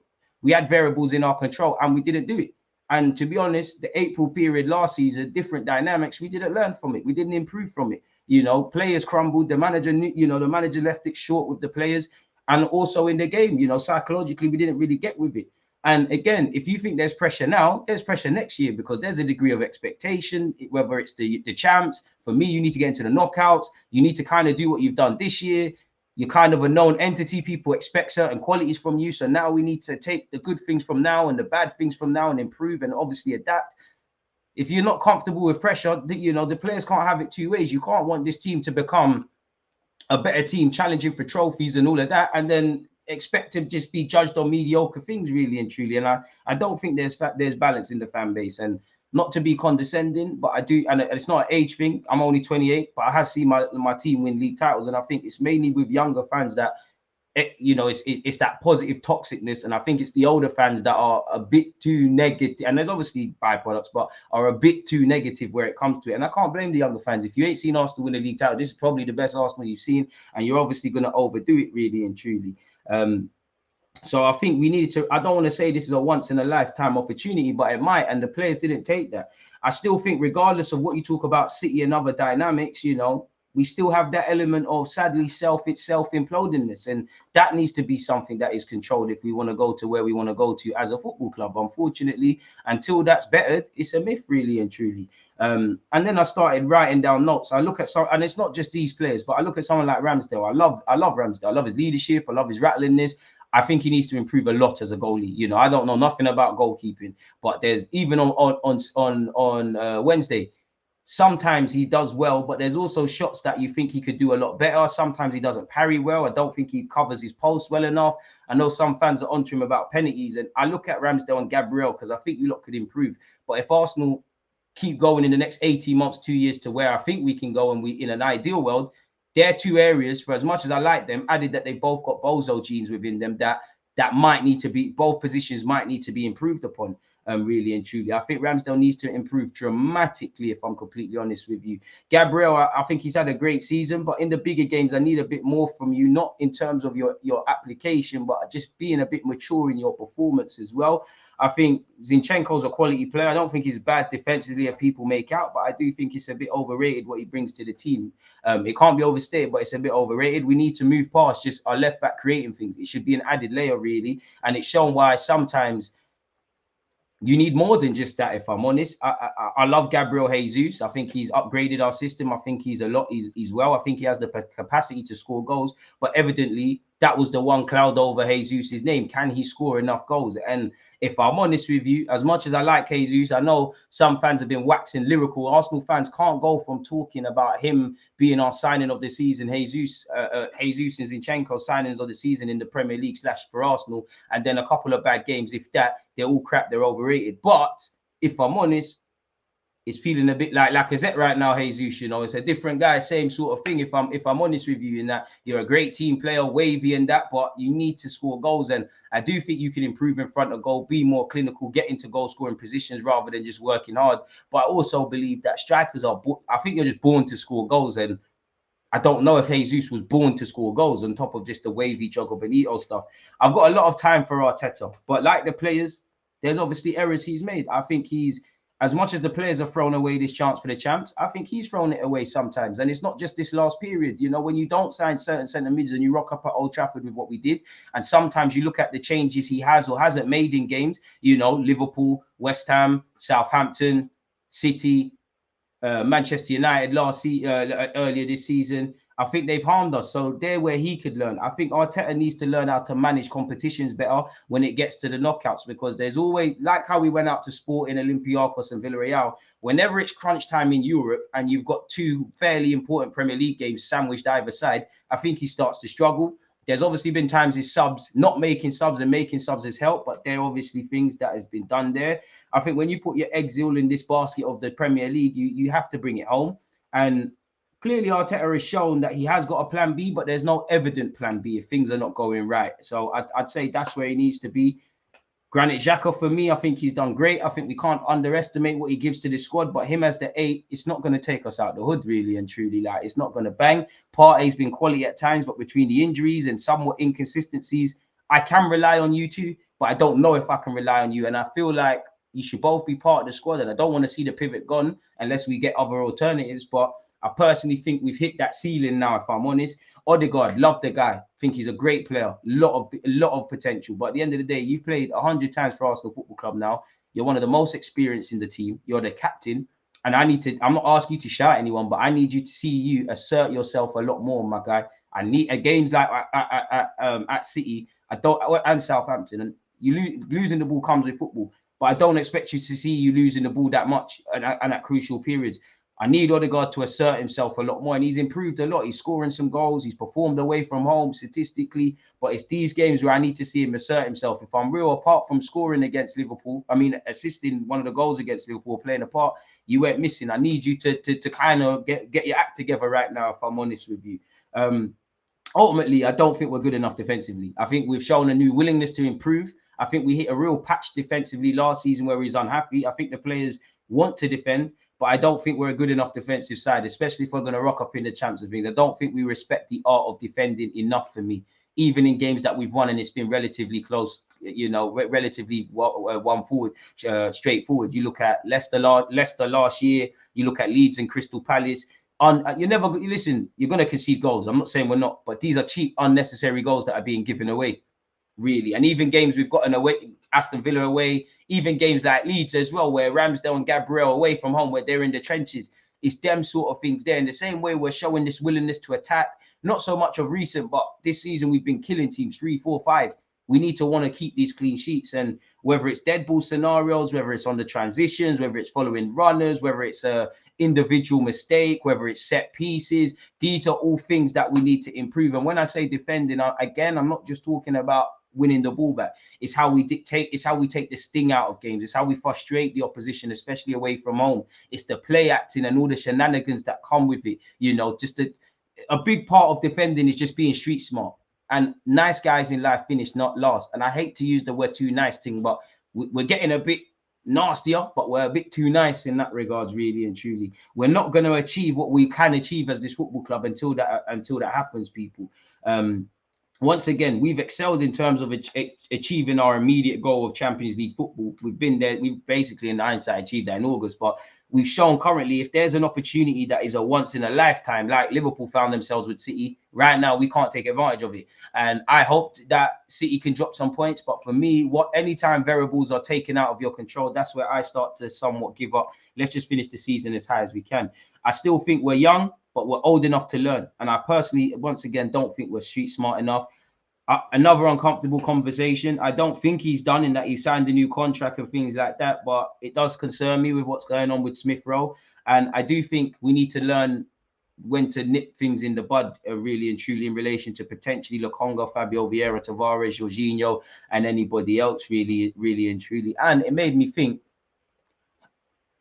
we had variables in our control and we didn't do it. And to be honest, the April period last season, different dynamics, we didn't learn from it. We didn't improve from it. You know, players crumbled. The manager left it short with the players. And also in the game, you know, psychologically, we didn't really get with it. And again, if you think there's pressure now, there's pressure next year because there's a degree of expectation, whether it's the champs. For me, you need to get into the knockouts. You need to kind of do what you've done this year. You're kind of a known entity. People expect certain qualities from you. So now we need to take the good things from now and the bad things from now and improve and obviously adapt. If you're not comfortable with pressure, you know, the players can't have it two ways. You can't want this team to become a better team challenging for trophies and all of that, and then expect to just be judged on mediocre things, really and truly. And I don't think there's balance in the fan base. And not to be condescending, but I do, and it's not an age thing. I'm only 28, but I have seen my team win league titles, and I think it's mainly with younger fans that it's that positive toxicness, and I think it's the older fans that are a bit too negative, and there's obviously byproducts, but are a bit too negative where it comes to it. And I can't blame the younger fans. If you ain't seen Arsenal win a league title, this is probably the best Arsenal you've seen, and you're obviously going to overdo it really and truly. So I think we need to, I don't want to say this is a once in a lifetime opportunity, but it might, and the players didn't take that. I still think regardless of what you talk about City and other dynamics, we still have that element of sadly self-implodingness, and that needs to be something that is controlled if we want to go to where we want to go to as a football club. Unfortunately, until that's bettered, it's a myth really and truly. And then I started writing down notes. I look at some, and it's not just these players, but I look at someone like Ramsdale. I love Ramsdale. I love his leadership. I love his rattlingness. I think he needs to improve a lot as a goalie. I don't know nothing about goalkeeping, but there's even on Wednesday, sometimes he does well, but there's also shots that you think he could do a lot better. Sometimes he doesn't parry well. I don't think he covers his post well enough. I know some fans are onto him about penalties, and I look at Ramsdale and Gabriel because I think you lot could improve. But if Arsenal keep going in the next 18 months, 2 years to where I think we can go, and we, in an ideal world, they're two areas, for as much as I like them, added that they both got bozo genes within them that might need to be, both positions might need to be improved upon, really and truly. I think Ramsdale needs to improve dramatically, if I'm completely honest with you. Gabriel, I think he's had a great season, but in the bigger games, I need a bit more from you, not in terms of your application, but just being a bit mature in your performance as well. I think Zinchenko's a quality player. I don't think he's bad defensively as people make out, but I do think it's a bit overrated what he brings to the team. It can't be overstated, but it's a bit overrated. We need to move past just our left back creating things. It should be an added layer, really. And it's shown why sometimes you need more than just that, if I'm honest. I love Gabriel Jesus. I think he's upgraded our system. I think he's well. I think he has the capacity to score goals, but evidently that was the one cloud over Jesus' name. Can he score enough goals? And if I'm honest with you, as much as I like Jesus, I know some fans have been waxing lyrical. Arsenal fans can't go from talking about him being our signing of the season, Jesus and Zinchenko signings of the season in the Premier League / for Arsenal, and then a couple of bad games. If that, they're all crap, they're overrated. But if I'm honest, it's feeling a bit like Lacazette right now, Jesus. It's a different guy, same sort of thing. If I'm honest with you, in that you're a great team player, wavy and that, but you need to score goals. And I do think you can improve in front of goal, be more clinical, get into goal scoring positions rather than just working hard. But I also believe that strikers I think you're just born to score goals. And I don't know if Jesus was born to score goals on top of just the wavy Jogo Benito stuff. I've got a lot of time for Arteta, but like the players, there's obviously errors he's made. I think as much as the players have thrown away this chance for the champs, I think he's thrown it away sometimes. And it's not just this last period. When you don't sign certain centre mids and you rock up at Old Trafford with what we did, and sometimes you look at the changes he has or hasn't made in games, Liverpool, West Ham, Southampton, City, Manchester United earlier this season. I think they've harmed us. So they're where he could learn. I think Arteta needs to learn how to manage competitions better when it gets to the knockouts, because there's always, like how we went out to Sporting, Olympiacos and Villarreal, whenever it's crunch time in Europe and you've got two fairly important Premier League games sandwiched either side, I think he starts to struggle. There's obviously been times his not making subs and making subs has helped, but there are obviously things that has been done there. I think when you put your eggs all in this basket of the Premier League, you have to bring it home. And clearly Arteta has shown that he has got a plan B, but there's no evident plan B if things are not going right. So I'd say that's where he needs to be. Granit Xhaka, for me, I think he's done great. I think we can't underestimate what he gives to this squad, but him as the 8, it's not going to take us out the hood, really and truly. Like, it's not going to bang. Partey's been quality at times, but between the injuries and somewhat inconsistencies, I can rely on you two, but I don't know if I can rely on you. And I feel like you should both be part of the squad, and I don't want to see the pivot gone unless we get other alternatives. But I personally think we've hit that ceiling now, if I'm honest. Odegaard, love the guy. Think he's a great player. A lot of potential. But at the end of the day, you've played 100 times for Arsenal Football Club now. You're one of the most experienced in the team. You're the captain. And I'm not asking you to shout at anyone, but I need you to see you assert yourself a lot more, my guy. I need games like at City, and Southampton. And losing the ball comes with football. But I don't expect you to see you losing the ball that much and at crucial periods. I need Odegaard to assert himself a lot more, and he's improved a lot. He's scoring some goals. He's performed away from home statistically, but it's these games where I need to see him assert himself. If I'm real, apart from scoring against Liverpool, assisting one of the goals against Liverpool, playing a part, you went missing. I need you to kind of get your act together right now, if I'm honest with you. ultimately, I don't think we're good enough defensively. I think we've shown a new willingness to improve. I think we hit a real patch defensively last season where he's unhappy. I think the players want to defend, but I don't think we're a good enough defensive side, especially if we're going to rock up in the champs and things. I don't think we respect the art of defending enough for me, even in games that we've won and it's been relatively close, you know, relatively one forward, straightforward. You look at Leicester last year, you look at Leeds and Crystal Palace. You're never listen. You're going to concede goals. I'm not saying we're not, but these are cheap, unnecessary goals that are being given away, really. And even games we've gotten away, Aston Villa away, even games like Leeds as well, where Ramsdale and Gabriel away from home, where they're in the trenches. It's them sort of things there. In the same way, we're showing this willingness to attack. Not so much of recent, but this season we've been killing teams 3, 4, 5. We need to want to keep these clean sheets, and whether it's dead ball scenarios, whether it's on the transitions, whether it's following runners, whether it's a individual mistake, whether it's set pieces, these are all things that we need to improve. And when I say defending, again, I'm not just talking about winning the ball back. It's how we dictate, it's how we take the sting out of games, it's how we frustrate the opposition, especially away from home. It's the play acting and all the shenanigans that come with it. You know, just a big part of defending is just being street smart. And nice guys in life finish not last. And I hate to use the word too nice thing, but we're getting a bit nastier, but we're a bit too nice in that regards, really and truly. We're not going to achieve what we can achieve as this football club until that happens, people. Once again, we've excelled in terms of achieving our immediate goal of Champions League football. We've been there. We've basically, in hindsight, achieved that in August. But we've shown currently, if there's an opportunity that is a once in a lifetime, like Liverpool found themselves with City, right now we can't take advantage of it. And I hope that City can drop some points. But for me, anytime variables are taken out of your control, that's where I start to somewhat give up. Let's just finish the season as high as we can. I still think we're young, but we're old enough to learn. And I personally, once again, don't think we're street smart enough. Another uncomfortable conversation. I don't think he's done in that he signed a new contract and things like that, but it does concern me with what's going on with Smith Rowe. And I do think we need to learn when to nip things in the bud, really and truly, in relation to potentially Lokonga, Fabio Vieira, Tavares, Jorginho, and anybody else, really, really and truly. And it made me think,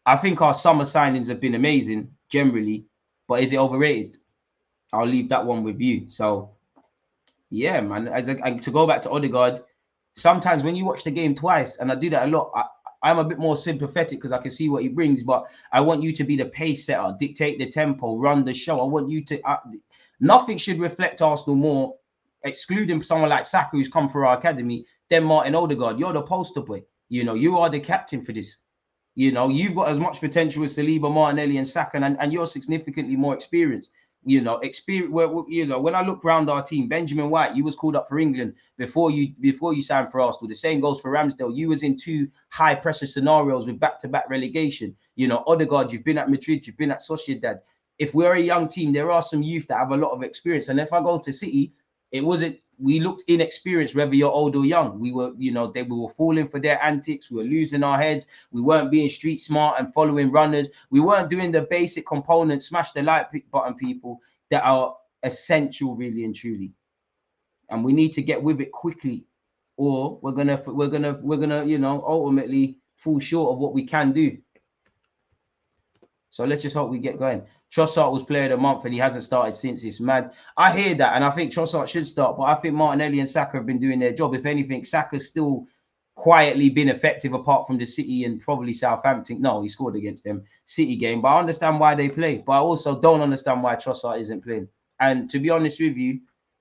I think our summer signings have been amazing generally, but is it overrated? I'll leave that one with you. So, yeah, man. To go back to Odegaard, sometimes when you watch the game twice, and I do that a lot, I'm a bit more sympathetic because I can see what he brings, but I want you to be the pace setter, dictate the tempo, run the show. I want you to... nothing should reflect Arsenal more, excluding someone like Saka, who's come for our academy, than Martin Odegaard. You're the poster boy. You know, you are the captain for this. You know, you've got as much potential as Saliba, Martinelli, and Saka, and you're significantly more experienced. You know, when I look around our team, Benjamin White, you was called up for England before you signed for Arsenal. The same goes for Ramsdale. You was in 2 high pressure scenarios with back-to-back relegation. You know, Odegaard, you've been at Madrid, you've been at Sociedad. If we're a young team, there are some youth that have a lot of experience. And if I go to City, we looked inexperienced, whether you're old or young. We were, we were falling for their antics. We were losing our heads. We weren't being street smart and following runners. We weren't doing the basic components, smash the like button, people, that are essential, really and truly. And we need to get with it quickly, or we're gonna, ultimately fall short of what we can do. So let's just hope we get going. Trossard was player of the month and he hasn't started since. It's mad. I hear that, and I think Trossard should start, but I think Martinelli and Saka have been doing their job. If anything, Saka's still quietly been effective apart from the City and probably Southampton. No, he scored against them City game, but I understand why they play. But I also don't understand why Trossard isn't playing. And to be honest with you,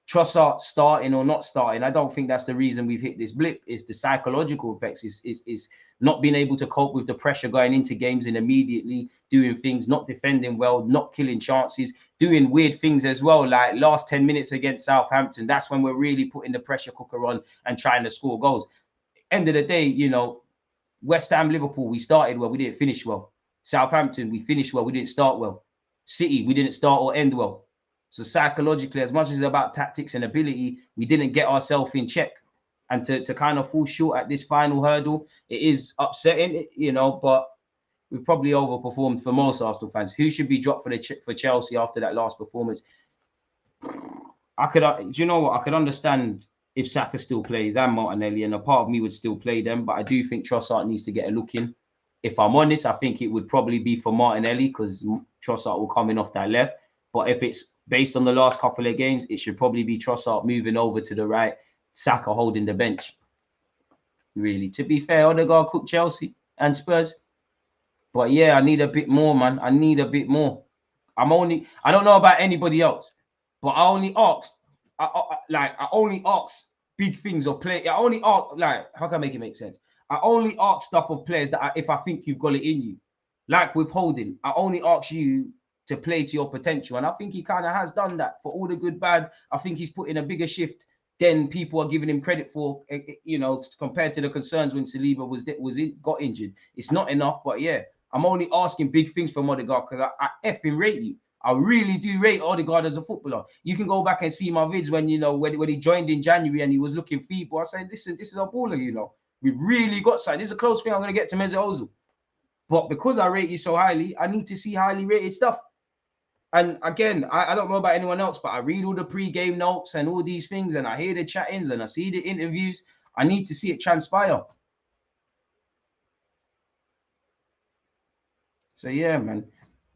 Trossard starting or not starting, I don't think that's the reason we've hit this blip. It's the psychological effects. Is not being able to cope with the pressure going into games and immediately doing things, not defending well, not killing chances, doing weird things as well, like last 10 minutes against Southampton. That's when we're really putting the pressure cooker on and trying to score goals. End of the day, West Ham, Liverpool, we started well, we didn't finish well. Southampton, we finished well, we didn't start well. City, we didn't start or end well. So psychologically, as much as it's about tactics and ability, we didn't get ourselves in check. And to kind of fall short at this final hurdle, it is upsetting, but we've probably overperformed for most Arsenal fans. Who should be dropped for Chelsea after that last performance? Do you know what? I could understand if Saka still plays and Martinelli, and a part of me would still play them, but I do think Trossard needs to get a look in. If I'm honest, I think it would probably be for Martinelli because Trossard will come in off that left. But if it's based on the last couple of games, it should probably be Trossard moving over to the right, Saka holding the bench. Really, to be fair, Odegaard cooked Chelsea and Spurs. But yeah, I need a bit more, man. I need a bit more. I don't know about anybody else, but I only asked, I only ask big things of play. I only ask, like, how can I make it make sense? I only ask stuff of players that if I think you've got it in you. Like with Holding, I only ask you to play to your potential. And I think he kind of has done that. For all the good, bad, I think he's put in a bigger shift than people are giving him credit for, you know, compared to the concerns when Saliba got injured. It's not enough, but yeah, I'm only asking big things from Odegaard because I effing rate you. I really do rate Odegaard as a footballer. You can go back and see my vids when, you know, when he joined in January and he was looking feeble. I said, listen, this is a baller, you know. We've really got something. This is a close thing I'm going to get to Mesut Ozil. But because I rate you so highly, I need to see highly rated stuff. And again, I don't know about anyone else, but I read all the pre-game notes and all these things, and I hear the chat-ins and I see the interviews. I need to see it transpire. So yeah, man,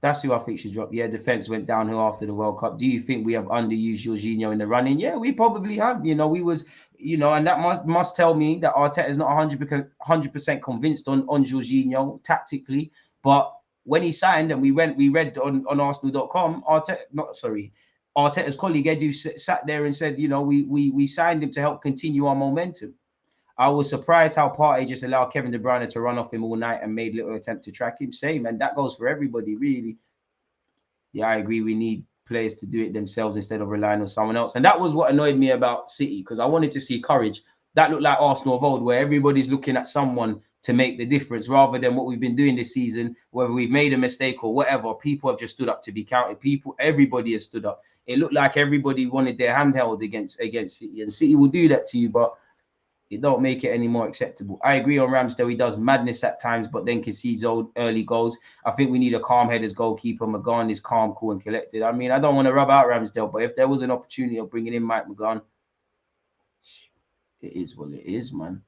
that's who I think should drop. Yeah, defense went downhill after the World Cup. Do you think we have underused Jorginho in the running? Yeah, we probably have. You know, we was, you know, and that must tell me that Arteta is not 100% convinced on Jorginho tactically. But when he signed, and we read on Arsenal.com, Arteta's colleague Edu sat there and said, you know, we signed him to help continue our momentum. I was surprised how Partey just allowed Kevin De Bruyne to run off him all night and made little attempt to track him. Same, and that goes for everybody, really. Yeah, I agree. We need players to do it themselves instead of relying on someone else. And that was what annoyed me about City, because I wanted to see courage. That looked like Arsenal of old, where everybody's looking at someone to make the difference rather than what we've been doing this season, whether we've made a mistake or whatever. People have just stood up to be counted. Everybody has stood up. It looked like everybody wanted their hand held against City, and City will do that to you, but it don't make it any more acceptable. I agree on Ramsdale. He does madness at times, but then concedes early goals. I think we need a calm-headed goalkeeper. McGahn is calm, cool, and collected. I mean, I don't want to rub out Ramsdale, but if there was an opportunity of bringing in Mike McGahn, it is what it is, man.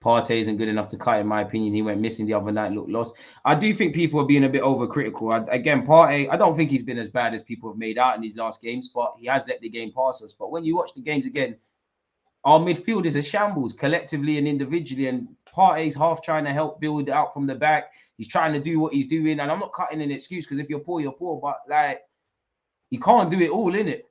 Partey isn't good enough to cut, in my opinion. He went missing the other night, looked lost. I do think people are being a bit overcritical. Again, Partey, I don't think he's been as bad as people have made out in these last games, but he has let the game pass us. But when you watch the games again, our midfield is a shambles collectively and individually, and Partey's half trying to help build out from the back. He's trying to do what he's doing, and I'm not cutting an excuse because if you're poor, but like, you can't do it all, innit?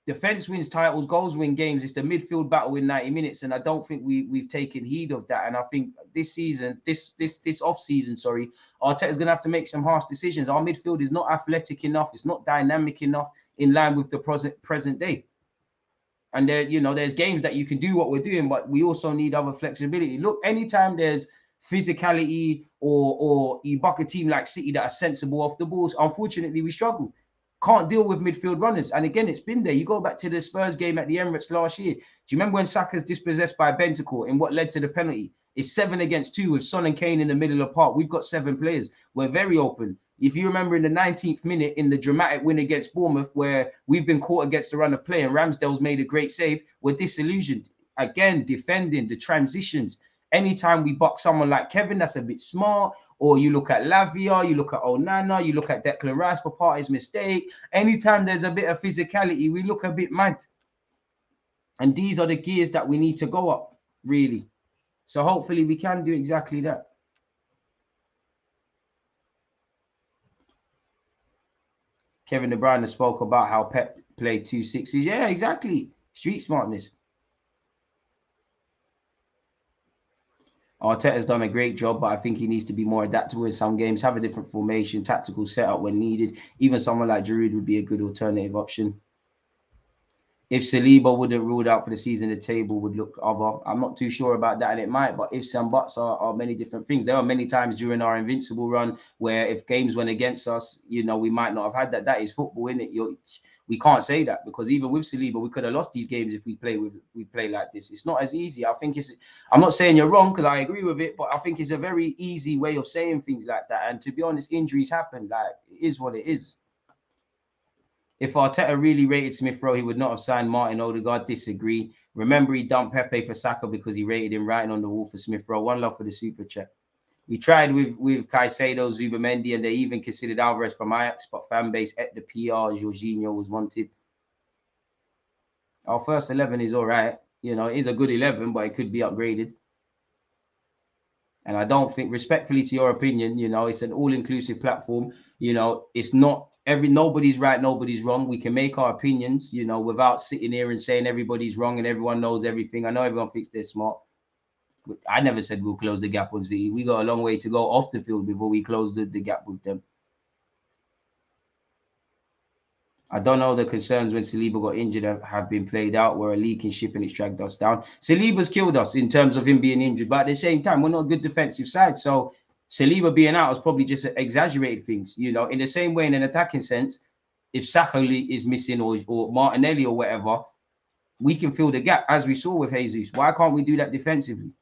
Defense wins titles, goals win games. It's the midfield battle in 90 minutes, and I don't think we've taken heed of that. And I think this season, this off season, Arteta's gonna have to make some harsh decisions. Our midfield is not athletic enough. It's not dynamic enough in line with the present day. And there, you know, there's games that you can do what we're doing, but we also need other flexibility. Look, anytime there's physicality or you buck a team like City that are sensible off the balls, unfortunately, we struggle. Can't deal with midfield runners. And again, it's been there. You go back to the Spurs game at the Emirates last year. Do you remember when Saka's dispossessed by Bentancur in what led to the penalty? It's 7 against 2 with Son and Kane in the middle of the park. We've got 7 players. We're very open. If you remember in the 19th minute in the dramatic win against Bournemouth, where we've been caught against the run of play and Ramsdale's made a great save, we're disillusioned. Again, defending the transitions. Anytime we buck someone like Kevin, that's a bit smart. Or you look at Lavia, you look at Onana, you look at Declan Rice for Partey's mistake. Anytime there's a bit of physicality, we look a bit mad. And these are the gears that we need to go up, really. So hopefully we can do exactly that. Kevin De Bruyne spoke about how Pep played 2 6s. Yeah, exactly. Street smartness. Arteta's done a great job, but I think he needs to be more adaptable in some games, have a different formation, tactical setup when needed. Even someone like Giroud would be a good alternative option. If Saliba wouldn't ruled out for the season, the table would look other. I'm not too sure about that, and it might, but ifs and buts are many different things. There are many times during our invincible run where if games went against us, you know, we might not have had that. That is football, isn't it? We can't say that because even with Saliba, we could have lost these games if we play like this. It's not as easy. I'm not saying you're wrong because I agree with it, but I think it's a very easy way of saying things like that. And to be honest, injuries happen. Like, it is what it is. If Arteta really rated Smith Rowe, he would not have signed Martin Odegaard. Disagree. Remember, he dumped Pepe for Saka because he rated him writing on the wall for Smith Rowe. One love for the super chat. We tried with Caicedo, Zubamendi, and they even considered Alvarez from Ajax, but fan base at the PR, Jorginho was wanted. Our first 11 is all right. You know, it is a good 11, but it could be upgraded. And I don't think, respectfully to your opinion, you know, it's an all-inclusive platform. You know, it's not nobody's right, nobody's wrong. We can make our opinions, you know, without sitting here and saying everybody's wrong and everyone knows everything. I know everyone thinks they're smart. I never said we'll close the gap on City. We got a long way to go off the field before we close the gap with them. I don't know the concerns when Saliba got injured have been played out. We're a leaking ship and it's dragged us down. Saliba's killed us in terms of him being injured, but at the same time, we're not a good defensive side. So Saliba being out has probably just exaggerated things. You know, in the same way, in an attacking sense, if Saka is missing or Martinelli or whatever, we can fill the gap as we saw with Jesus. Why can't we do that defensively?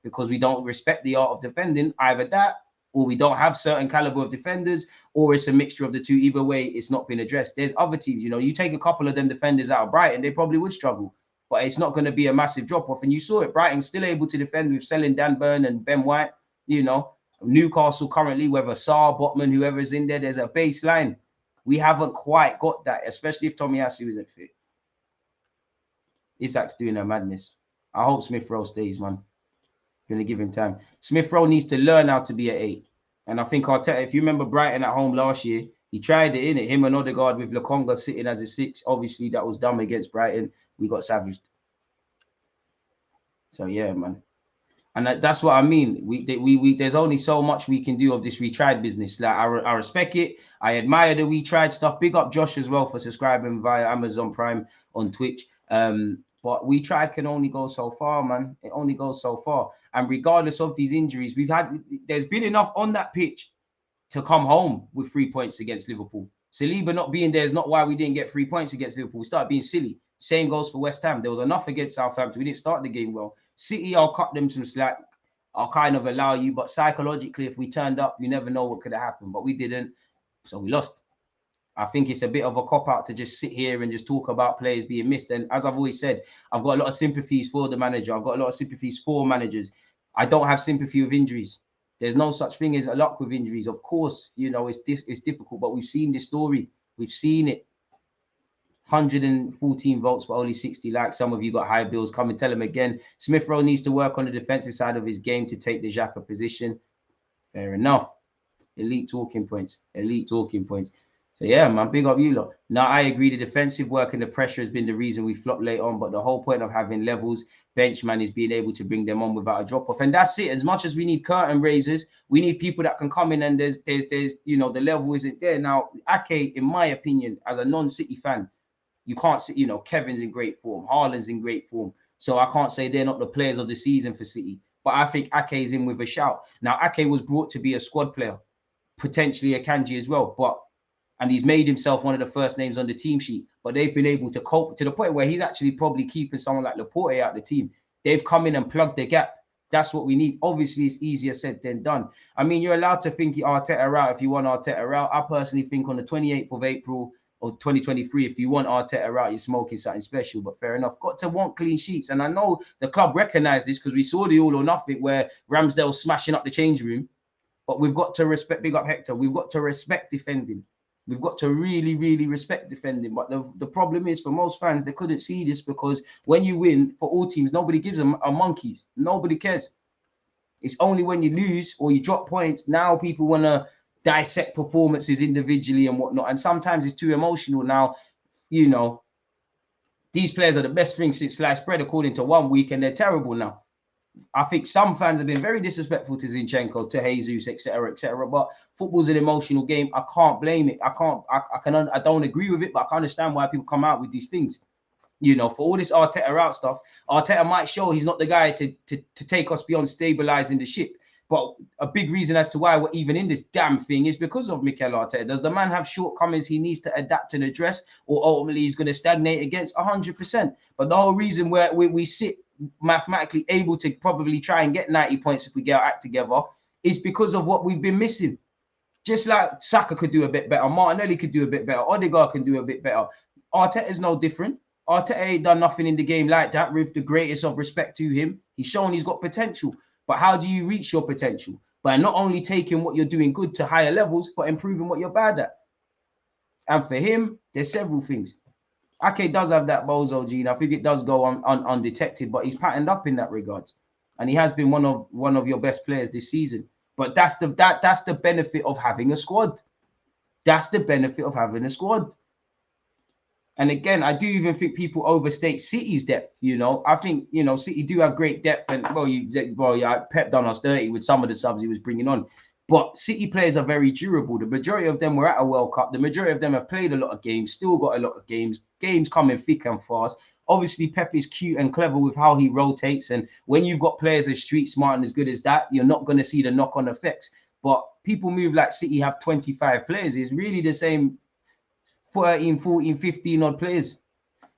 Because we don't respect the art of defending. Either that, or we don't have certain caliber of defenders, or it's a mixture of the two. Either way, it's not been addressed. There's other teams, you know, you take a couple of them defenders out of Brighton, they probably would struggle, but it's not going to be a massive drop-off. And you saw it, Brighton still able to defend with selling Dan Burn and Ben White, you know. Newcastle currently, whether Sarr, Botman, whoever's in there, there's a baseline. We haven't quite got that, especially if Tomiyasu isn't fit. Isak's doing a madness. I hope Smith Rowe stays, man. Going to give him time. Smith Rowe needs to learn how to be an 8. And I think Arteta, if you remember Brighton at home last year, he tried it, innit? Him and Odegaard with Lokonga sitting as a 6. Obviously, that was dumb against Brighton. We got savaged. So, yeah, man. And that's what I mean. There's only so much we can do of this retried business. Like, I respect it. I admire the retried stuff. Big up Josh as well for subscribing via Amazon Prime on Twitch. But we tried can only go so far, man. It only goes so far. And regardless of these injuries, there's been enough on that pitch to come home with 3 points against Liverpool. Saliba not being there is not why we didn't get 3 points against Liverpool. We started being silly. Same goes for West Ham. There was enough against Southampton. We didn't start the game well. City, I'll cut them some slack. I'll kind of allow you. But psychologically, if we turned up, you never know what could have happened. But we didn't. So we lost. I think it's a bit of a cop-out to just sit here and just talk about players being missed. And as I've always said, I've got a lot of sympathies for the manager. I've got a lot of sympathies for managers. I don't have sympathy with injuries. There's no such thing as a luck with injuries. Of course, you know, it's difficult, but we've seen this story. We've seen it. 114 votes, but only 60 likes. Some of you got high bills. Come and tell him again. Smith Rowe needs to work on the defensive side of his game to take the Xhaka position. Fair enough. Elite talking points. Elite talking points. So, yeah, man, big up you lot. Now, I agree the defensive work and the pressure has been the reason we flopped late on, but the whole point of having levels, benchman, is being able to bring them on without a drop-off. And that's it. As much as we need curtain raisers, we need people that can come in and there's you know, the level isn't there. Now, Ake, in my opinion, as a non-City fan, you can't see, you know, Kevin's in great form, Haaland's in great form. So I can't say they're not the players of the season for City. But I think Ake is in with a shout. Now, Ake was brought to be a squad player, potentially a Kanji as well, and he's made himself one of the first names on the team sheet, but they've been able to cope to the point where he's actually probably keeping someone like Laporte out the team. They've come in and plugged the gap. That's what we need. Obviously, it's easier said than done. I mean, you're allowed to think Arteta out if you want Arteta out. I personally think on the 28th of April or 2023, if you want Arteta out, you're smoking something special, but fair enough. Got to want clean sheets. And I know the club recognised this because we saw the all or nothing where Ramsdale smashing up the change room, but we've got to respect, big up Hector, we've got to respect defending. We've got to really, really respect defending. But the problem is for most fans, they couldn't see this because when you win, for all teams, nobody gives them a monkeys. Nobody cares. It's only when you lose or you drop points, now people want to dissect performances individually and whatnot. And sometimes it's too emotional. Now, you know, these players are the best thing since sliced bread according to 1 week, and they're terrible now. I think some fans have been very disrespectful to Zinchenko, to Jesus, etc., etc. But football's an emotional game. I can't blame it. I don't agree with it, but I can understand why people come out with these things. You know, for all this Arteta out stuff, Arteta might show he's not the guy to take us beyond stabilizing the ship. But a big reason as to why we're even in this damn thing is because of Mikel Arteta. Does the man have shortcomings he needs to adapt and address, or ultimately he's going to stagnate against? 100%. But the whole reason where we sit mathematically able to probably try and get 90 points if we get our act together is because of what we've been missing. Just like Saka could do a bit better, Martinelli could do a bit better, Odegaard can do a bit better. Arteta's no different. Arteta ain't done nothing in the game like that, with the greatest of respect to him. He's shown he's got potential. But how do you reach your potential? By not only taking what you're doing good to higher levels, but improving what you're bad at. And for him, there's several things. Ake does have that bozo gene. I think it does go undetected, but he's patterned up in that regard, and he has been one of your best players this season. But that's the benefit of having a squad. That's the benefit of having a squad. And again, I do even think people overstate City's depth. You know, I think City do have great depth, and Pep done us dirty with some of the subs he was bringing on. But City players are very durable. The majority of them were at a World Cup. The majority of them have played a lot of games, still got a lot of games. Games coming thick and fast. Obviously, Pep is cute and clever with how he rotates. And when you've got players as street smart and as good as that, you're not going to see the knock-on effects. But people move like City have 25 players. It's really the same 13, 14, 15 odd players.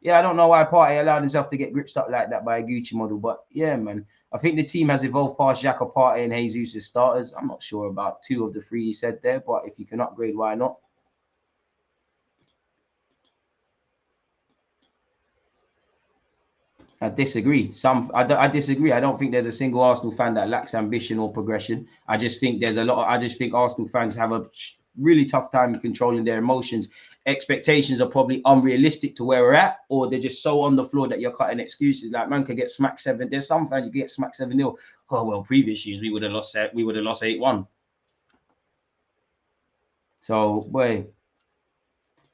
Yeah, I don't know why Partey allowed himself to get gripped up like that by a Gucci model. But yeah, man, I think the team has evolved past Xhaka, Partey and Jesus as starters. I'm not sure about 2 of the 3 he said there, but if you can upgrade, why not? I disagree. I disagree. I don't think there's a single Arsenal fan that lacks ambition or progression. I just think there's a lot. I just think Arsenal fans have a really tough time controlling their emotions. Expectations are probably unrealistic to where we're at, or they're just so on the floor that you're cutting excuses. Like, man could get smacked 7. There's some fans you get smacked 7-0. Oh well, previous years we would have lost 8-1. So boy.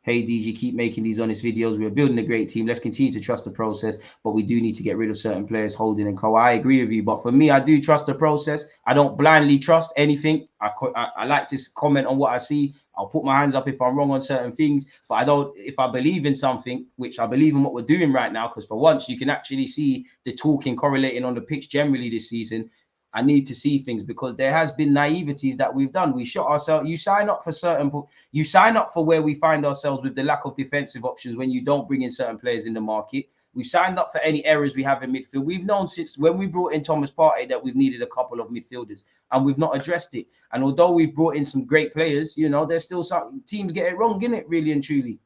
Hey, DG, keep making these honest videos. We're building a great team. Let's continue to trust the process, but we do need to get rid of certain players, Holding and co. I agree with you, but for me, I do trust the process. I don't blindly trust anything. I like to comment on what I see. I'll put my hands up if I'm wrong on certain things, but I don't. If I believe in something, which I believe in what we're doing right now, because for once you can actually see the talking correlating on the pitch generally this season. I need to see things because there has been naiveties that we've done. We shot ourselves. You sign up for where we find ourselves with the lack of defensive options when you don't bring in certain players in the market. We've signed up for any errors we have in midfield. We've known since when we brought in Thomas Partey that we've needed a couple of midfielders and we've not addressed it. And although we've brought in some great players, there's still some teams get it wrong, innit, really and truly.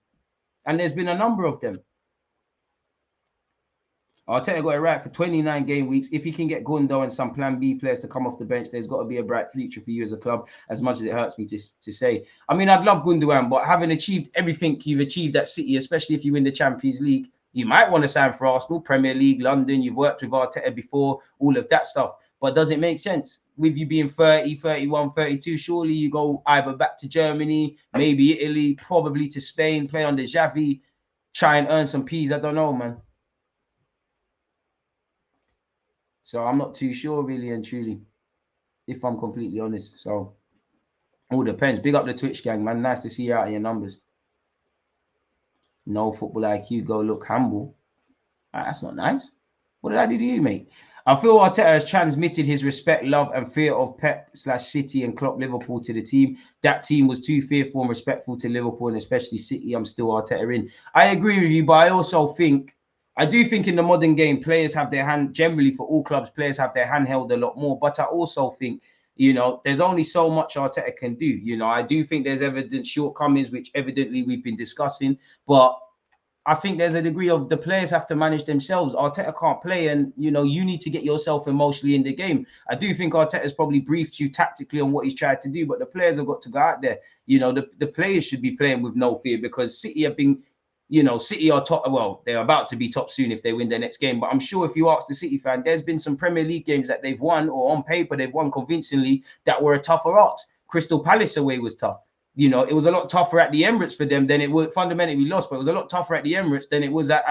And there's been a number of them. Arteta got it right for 29 game weeks. If he can get Gundo and some plan B players to come off the bench, there's got to be a bright future for you as a club, as much as it hurts me to say. I mean, I'd love Gundogan, but having achieved everything you've achieved at City, especially if you win the Champions League, you might want to sign for Arsenal, Premier League, London. You've worked with Arteta before, all of that stuff. But does it make sense? With you being 30, 31, 32, surely you go either back to Germany, maybe Italy, probably to Spain, play under Xavi, try and earn some P's. I don't know, man. So I'm not too sure, really and truly, if I'm completely honest. So all depends. Big up the Twitch gang, man. Nice to see you out of your numbers. No football IQ. Go look humble. That's not nice. What did I do to you, mate? I feel Arteta has transmitted his respect, love, and fear of Pep/City and Klopp Liverpool to the team. That team was too fearful and respectful to Liverpool and especially City. I'm still Arteta in. I agree with you, but I also think. I do think in the modern game, players have their hand, generally for all clubs, players have their hand held a lot more. But I also think, there's only so much Arteta can do. I do think there's evident shortcomings, which evidently we've been discussing. But I think there's a degree of the players have to manage themselves. Arteta can't play and, you need to get yourself emotionally in the game. I do think Arteta's probably briefed you tactically on what he's tried to do, but the players have got to go out there. The players should be playing with no fear because City have been... City are top. Well, they're about to be top soon if they win their next game. But I'm sure if you ask the City fan, there's been some Premier League games that they've won, or on paper they've won convincingly, that were a tougher ask. Crystal Palace away was tough. It was a lot tougher at the Emirates for them than it was. Fundamentally, we lost, but it was a lot tougher at the Emirates than it was at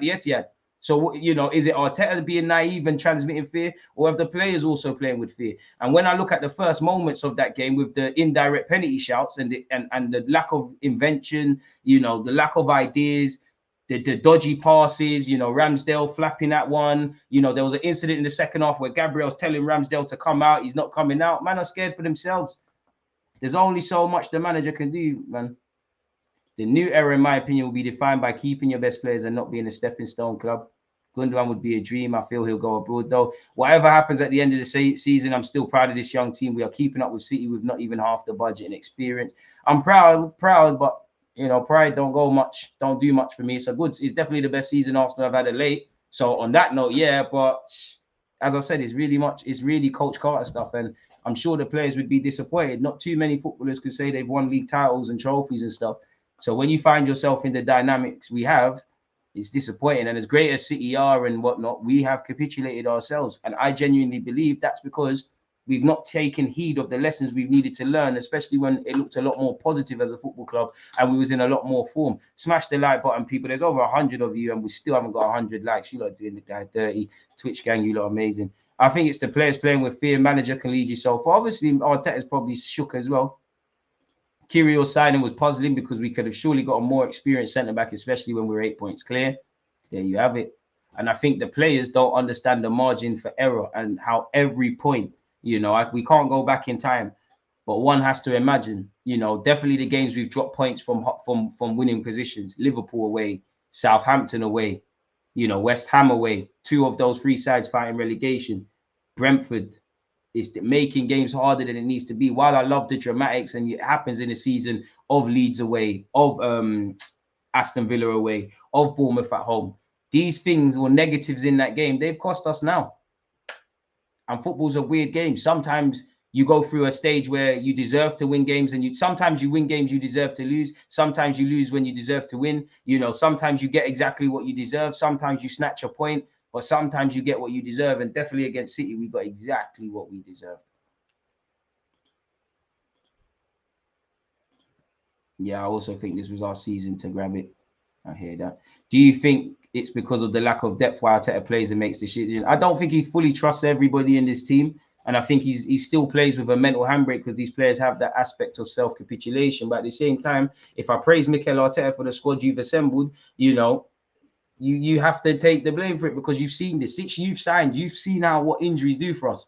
the Etihad. So, is it Arteta being naive and transmitting fear, or have the players also playing with fear? And when I look at the first moments of that game with the indirect penalty shouts and the lack of invention, the lack of ideas, the dodgy passes, Ramsdale flapping at one, there was an incident in the second half where Gabriel's telling Ramsdale to come out. He's not coming out. Man are scared for themselves. There's only so much the manager can do, man. The new era, in my opinion, will be defined by keeping your best players and not being a stepping stone club. Gundogan would be a dream. I feel he'll go abroad, though. Whatever happens at the end of the season, I'm still proud of this young team. We are keeping up with City with not even half the budget and experience. I'm proud, but, pride don't do much for me. It's definitely the best season Arsenal have had of late. So on that note, yeah, but as I said, it's really Coach Carter stuff, and I'm sure the players would be disappointed. Not too many footballers could say they've won league titles and trophies and stuff. So when you find yourself in the dynamics we have, it's disappointing. And as great as City are and whatnot, we have capitulated ourselves. And I genuinely believe that's because we've not taken heed of the lessons we've needed to learn, especially when it looked a lot more positive as a football club and we was in a lot more form. Smash the like button, people. There's over 100 of you and we still haven't got 100 likes. You lot doing the guy dirty. Twitch gang, you lot amazing. I think it's the players playing with fear. Manager can lead you so far. Obviously, Arteta's probably shook as well. Kyrgios signing was puzzling because we could have surely got a more experienced centre-back, especially when we were 8 points clear. There you have it. And I think the players don't understand the margin for error and how every point, you know, we can't go back in time, but one has to imagine, you know, definitely the games we've dropped points from winning positions. Liverpool away, Southampton away, you know, West Ham away. 2 of those 3 sides fighting relegation. Brentford. It's making games harder than it needs to be. While I love the dramatics, and it happens in a season of Leeds away, of Aston Villa away, of Bournemouth at home, these things or negatives in that game, they've cost us now. And football's a weird game. Sometimes you go through a stage where you deserve to win games, and sometimes you win games you deserve to lose. Sometimes you lose when you deserve to win. You know, sometimes you get exactly what you deserve. Sometimes you snatch a point. But sometimes you get what you deserve, and definitely against City, we got exactly what we deserved. Yeah, I also think this was our season to grab it. I hear that. Do you think it's because of the lack of depth why Arteta plays and makes decisions? I don't think he fully trusts everybody in this team, and I think he still plays with a mental handbrake because these players have that aspect of self-capitulation. But at the same time, if I praise Mikel Arteta for the squad you've assembled, you know, you have to take the blame for it because you've seen this. Since you've signed, you've seen how what injuries do for us.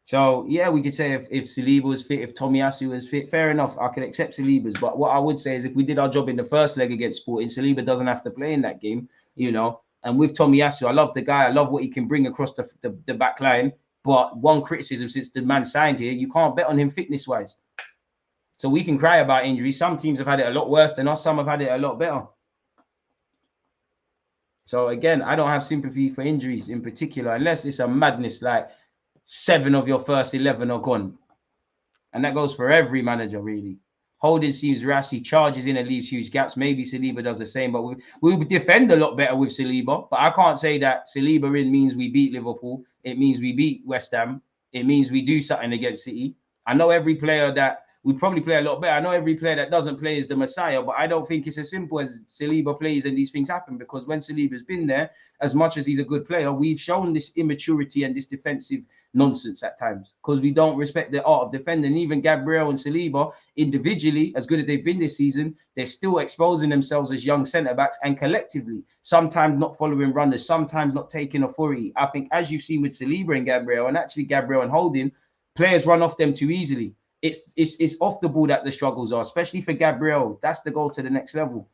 So, yeah, we could say if Saliba was fit, if Tomiyasu was fit, fair enough. I could accept Saliba's. But what I would say is if we did our job in the first leg against Sporting, Saliba doesn't have to play in that game, you know. And with Tomiyasu, I love the guy. I love what he can bring across the back line. But one criticism since the man signed here, you can't bet on him fitness-wise. So we can cry about injuries. Some teams have had it a lot worse than us. Some have had it a lot better. So again, I don't have sympathy for injuries in particular, unless it's a madness like 7 of your first 11 are gone. And that goes for every manager, really. Holding seems rash. He charges in and leaves huge gaps. Maybe Saliba does the same, but we defend a lot better with Saliba. But I can't say that Saliba in means we beat Liverpool. It means we beat West Ham. It means we do something against City. I know every player that we probably play a lot better. I know every player that doesn't play is the Messiah, but I don't think it's as simple as Saliba plays and these things happen, because when Saliba's been there, as much as he's a good player, we've shown this immaturity and this defensive nonsense at times because we don't respect the art of defending. Even Gabriel and Saliba individually, as good as they've been this season, they're still exposing themselves as young centre-backs and collectively, sometimes not following runners, sometimes not taking authority. I think as you've seen with Saliba and Gabriel, and actually Gabriel and Holding, players run off them too easily. It's off the ball that the struggles are, especially for Gabriel. That's the goal to the next level.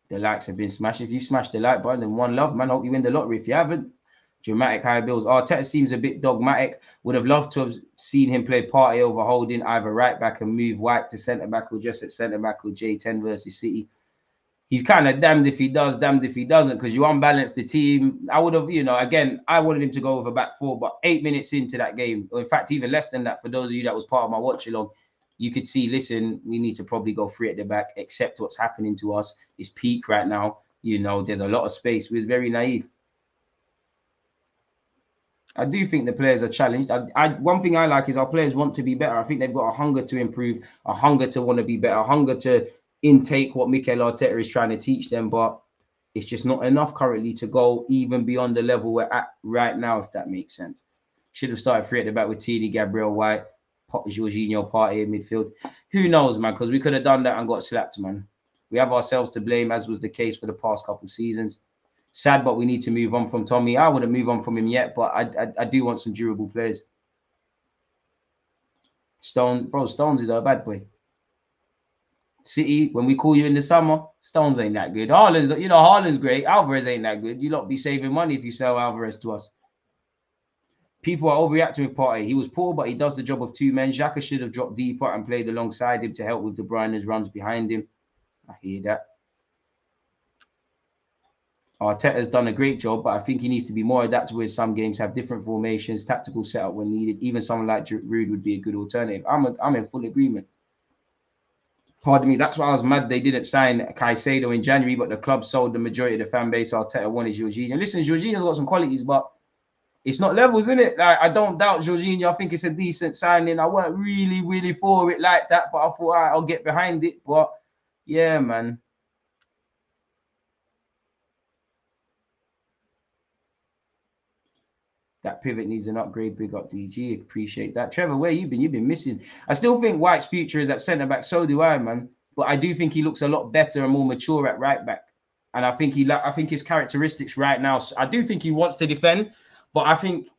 The likes have been smashed. If you smash the like button, then one love, man. I hope you win the lottery. If you haven't, dramatic high bills. Arteta seems a bit dogmatic. Would have loved to have seen him play Partey over Holding, either right back and move White to centre back, or just at centre back with J10 versus City. He's kind of damned if he does, damned if he doesn't, because you unbalance the team. I would have, you know, again, I wanted him to go with a back 4, but 8 minutes into that game, or in fact, even less than that, for those of you that was part of my watch along, you could see, listen, we need to probably go 3 at the back, accept what's happening to us. It's peak right now. You know, there's a lot of space. We was very naive. I do think the players are challenged. One thing I like is our players want to be better. I think they've got a hunger to improve, a hunger to want to be better, a hunger to intake what Mikel Arteta is trying to teach them, but it's just not enough currently to go even beyond the level we're at right now, if that makes sense. Should have started 3 at the back with Tierney, Gabriel, White, Jorginho, Partey in midfield. Who knows, man, because we could have done that and got slapped, man. We have ourselves to blame, as was the case for the past couple of seasons. Sad, but we need to move on from Tommy. I wouldn't move on from him yet, but I do want some durable players. Stones is our bad boy. City, when we call you in the summer, Stones ain't that good. Haaland's great. Alvarez ain't that good. You lot be saving money if you sell Alvarez to us. People are overreacting with Partey. He was poor, but he does the job of 2 men. Xhaka should have dropped deeper and played alongside him to help with De Bruyne's runs behind him. I hear that. Arteta's done a great job, but I think he needs to be more adaptable in some games, have different formations, tactical setup when needed. Even someone like Giroud would be a good alternative. I'm in full agreement. Pardon me, that's why I was mad they didn't sign Caicedo in January, but the club sold the majority of the fan base. Arteta wanted Jorginho. Listen, Jorginho's got some qualities, but it's not levels, isn't it? Like, I don't doubt Jorginho. I think it's a decent signing. I weren't really for it like that, but I thought, all right, I'll get behind it. But yeah, man. That pivot needs an upgrade. Big up DG. Appreciate that. Trevor, where you been? You've been missing. I still think White's future is at centre-back. So do I, man. But I do think he looks a lot better and more mature at right-back. And I think I think his characteristics right now, I do think he wants to defend. But I think,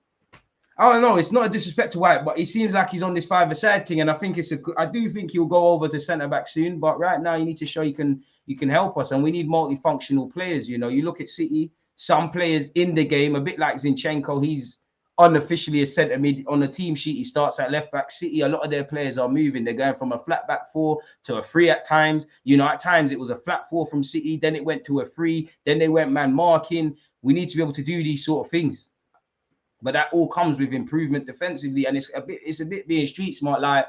I don't know, it's not a disrespect to White, but he seems like he's on this five-a-side thing. And I think I do think he'll go over to centre-back soon. But right now, you need to show you can help us. And we need multifunctional players. You know, you look at City, some players in the game, a bit like Zinchenko, he's unofficially a centre mid. On the team sheet, he starts at left back. City, a lot of their players are moving. They're going from a flat back 4 to a 3 at times. You know, at times it was a flat 4 from City, then it went to a 3, then they went man marking. We need to be able to do these sort of things. But that all comes with improvement defensively, and it's a bit being street smart. Like,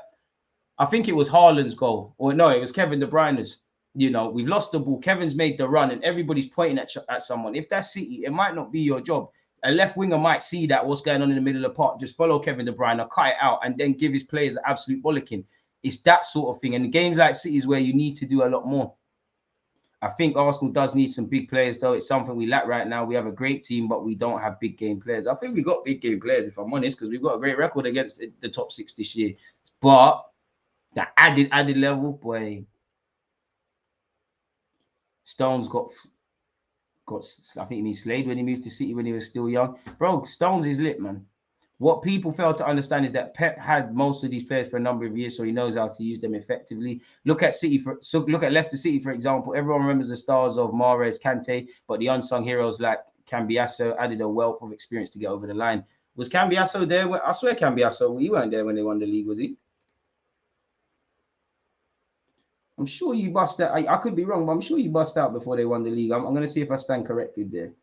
I think it was Haaland's goal, or no, it was Kevin De Bruyne's. You know, we've lost the ball. Kevin's made the run, and everybody's pointing at someone. If that's City, it might not be your job. A left winger might see that what's going on in the middle of the park, just follow Kevin De Bruyne, cut it out, and then give his players an absolute bollocking. It's that sort of thing. And games like City is where you need to do a lot more. I think Arsenal does need some big players, though. It's something we lack right now. We have a great team, but we don't have big game players. I think we've got big game players, if I'm honest, because we've got a great record against the top 6 this year. But the added level, boy. Stones got I think he means Slade when he moved to City when he was still young. Bro, Stones is lit, man. What people fail to understand is that Pep had most of these players for a number of years, so he knows how to use them effectively. Look at Leicester City, for example. Everyone remembers the stars of Mahrez, Kante, but the unsung heroes like Cambiasso added a wealth of experience to get over the line. Was Cambiasso there? I swear Cambiasso, he weren't there when they won the league, was he? I'm sure you bust out. I could be wrong, but I'm sure you bust out before they won the league. I'm going to see if I stand corrected there.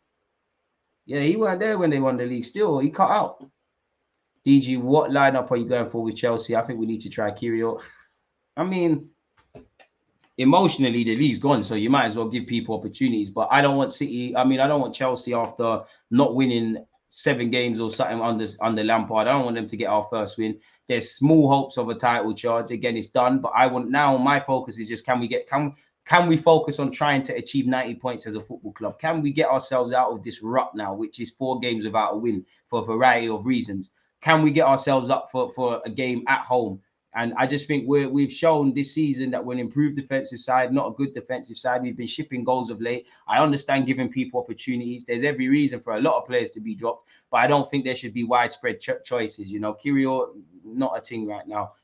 Yeah, he weren't there when they won the league. Still, he cut out. DG, what lineup are you going for with Chelsea? I think we need to try Kirio. I mean, emotionally, the league's gone, so you might as well give people opportunities. But I don't want City. I mean, I don't want Chelsea after not winning 7 games or something under Lampard. I don't want them to get our first win. There's small hopes of a title charge. Again, it's done. But I want now. My focus is just can we focus on trying to achieve 90 points as a football club? Can we get ourselves out of this rut now, which is 4 games without a win for a variety of reasons? Can we get ourselves up for a game at home? And I just think we've shown this season that we're an improved defensive side, not a good defensive side. We've been shipping goals of late. I understand giving people opportunities. There's every reason for a lot of players to be dropped, but I don't think there should be widespread choices. You know, Kirio, not a thing right now.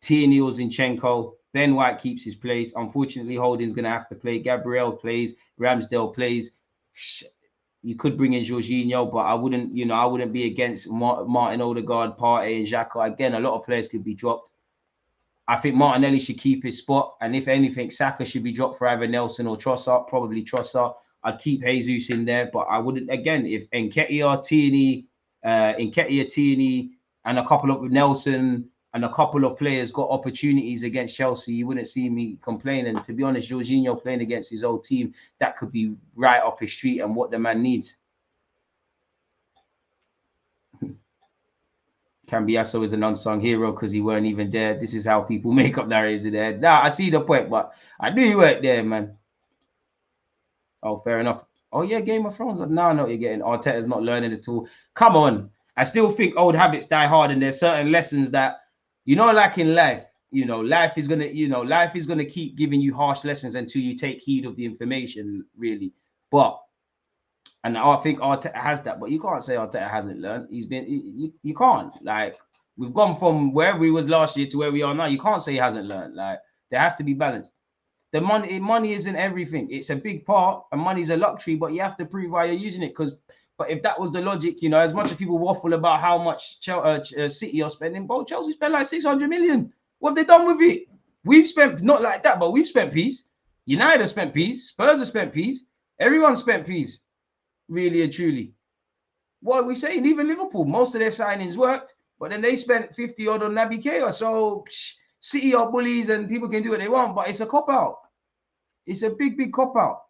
Tierney or Zinchenko. Ben White keeps his place. Unfortunately, Holding's going to have to play. Gabriel plays. Ramsdale plays. You could bring in Jorginho, but I wouldn't be against Martin Odegaard, Partey, and Xhaka. Again, a lot of players could be dropped. I think Martinelli should keep his spot, and if anything, Saka should be dropped for either Nelson or Trossard. Probably Trossard. I'd keep Jesus in there, but I wouldn't. Again, if Nketiah, Tierney, and a couple of Nelson and a couple of players got opportunities against Chelsea, you wouldn't see me complaining. To be honest, Jorginho playing against his old team, that could be right up his street and what the man needs. Cambiasso is an unsung hero because he weren't even there. This is how people make up narratives in their head. Nah, I see the point, but I knew you weren't there, man. Oh, fair enough. Oh, yeah, Game of Thrones. Now I know what you're getting. Arteta's not learning at all. Come on. I still think old habits die hard, and there's certain lessons that, you know, like in life, you know, life is gonna keep giving you harsh lessons until you take heed of the information, really. And I think Arteta has that, but you can't say Arteta hasn't learned. You can't. Like, we've gone from wherever we was last year to where we are now. You can't say he hasn't learned. Like, there has to be balance. The money isn't everything. It's a big part, and money's a luxury, but you have to prove why you're using it. But if that was the logic, you know, as much as people waffle about how much City are spending, bro, Chelsea spent like 600 million. What have they done with it? We've spent, not like that, but we've spent peas. United have spent peas. Spurs have spent peas. Everyone spent peas, really and truly. What are we saying? Even Liverpool, most of their signings worked, but then they spent 50 odd on Naby Keita. So City are bullies and people can do what they want, but it's a cop out. It's a big, big cop out.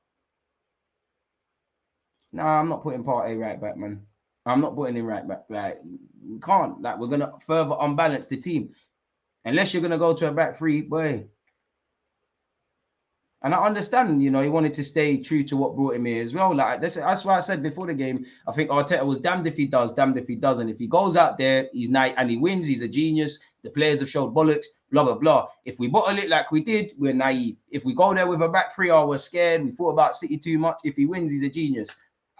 Nah, I'm not putting Partey right back, man. I'm not putting him right back. Like, we can't. Like, we're gonna further unbalance the team. Unless you're gonna go to a back three, boy. And I understand, you know, he wanted to stay true to what brought him here as well. Like that's why I said before the game, I think Arteta was damned if he does, damned if he doesn't. If he goes out there, he's nice and he wins, he's a genius. The players have showed bollocks, blah, blah, blah. If we bottle it like we did, we're naive. If we go there with a back three, we're scared. We thought about City too much. If he wins, he's a genius.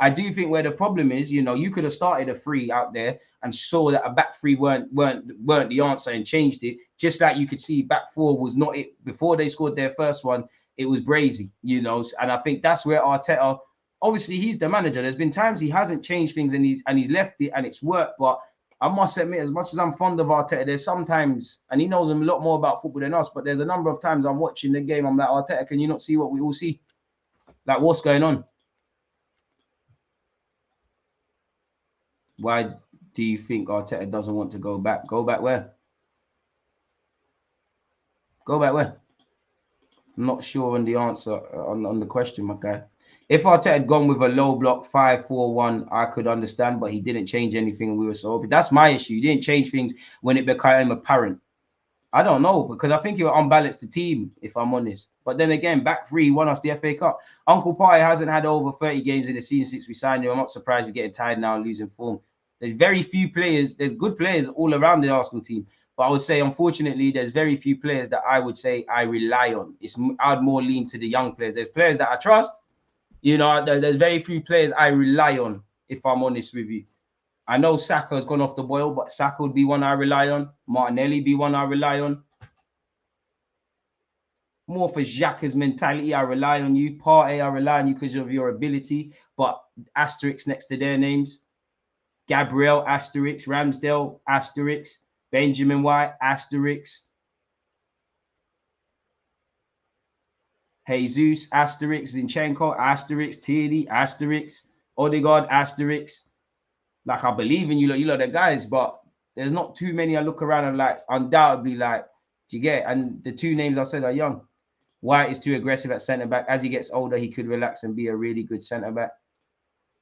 I do think where the problem is, you know, you could have started a three out there and saw that a back three weren't the answer and changed it. Just like you could see back four was not it before they scored their first one. It was brazy, you know, and I think that's where Arteta, obviously he's the manager. There's been times he hasn't changed things and he's left it and it's worked. But I must admit, as much as I'm fond of Arteta, there's sometimes, and he knows a lot more about football than us, but there's a number of times I'm watching the game, I'm like, Arteta, can you not see what we all see? Like, what's going on? Why do you think Arteta doesn't want to go back? Go back where? Go back where? I'm not sure on the answer on the question, my guy. If Arteta had gone with a low block 5-4-1, I could understand, but he didn't change anything. We were so open. That's my issue. He didn't change things when it became apparent. I don't know, because I think he unbalanced the team, if I'm honest. But then again, back three won us the FA Cup. Uncle Partey hasn't had over 30 games in the season since we signed him. I'm not surprised he's getting tired now and losing form. There's very few players. There's good players all around the Arsenal team. But I would say, unfortunately, there's very few players that I would say I rely on. I'd more lean to the young players. There's players that I trust. You know, there's very few players I rely on, if I'm honest with you. I know Saka has gone off the boil, but Saka would be one I rely on. Martinelli be one I rely on. More for Xhaka's mentality, I rely on you. Partey, I rely on you because of your ability. But asterisks next to their names. Gabriel, asterisk. Ramsdale, asterisk. Benjamin White, asterisk. Jesus, asterisk. Zinchenko, asterisk. Tierney, asterisk. Odegaard, asterisk. Like, I believe in you, you lot the guys, but there's not too many I look around and like, undoubtedly, like, do you get? And the two names I said are young. White is too aggressive at centre-back. As he gets older, he could relax and be a really good centre-back.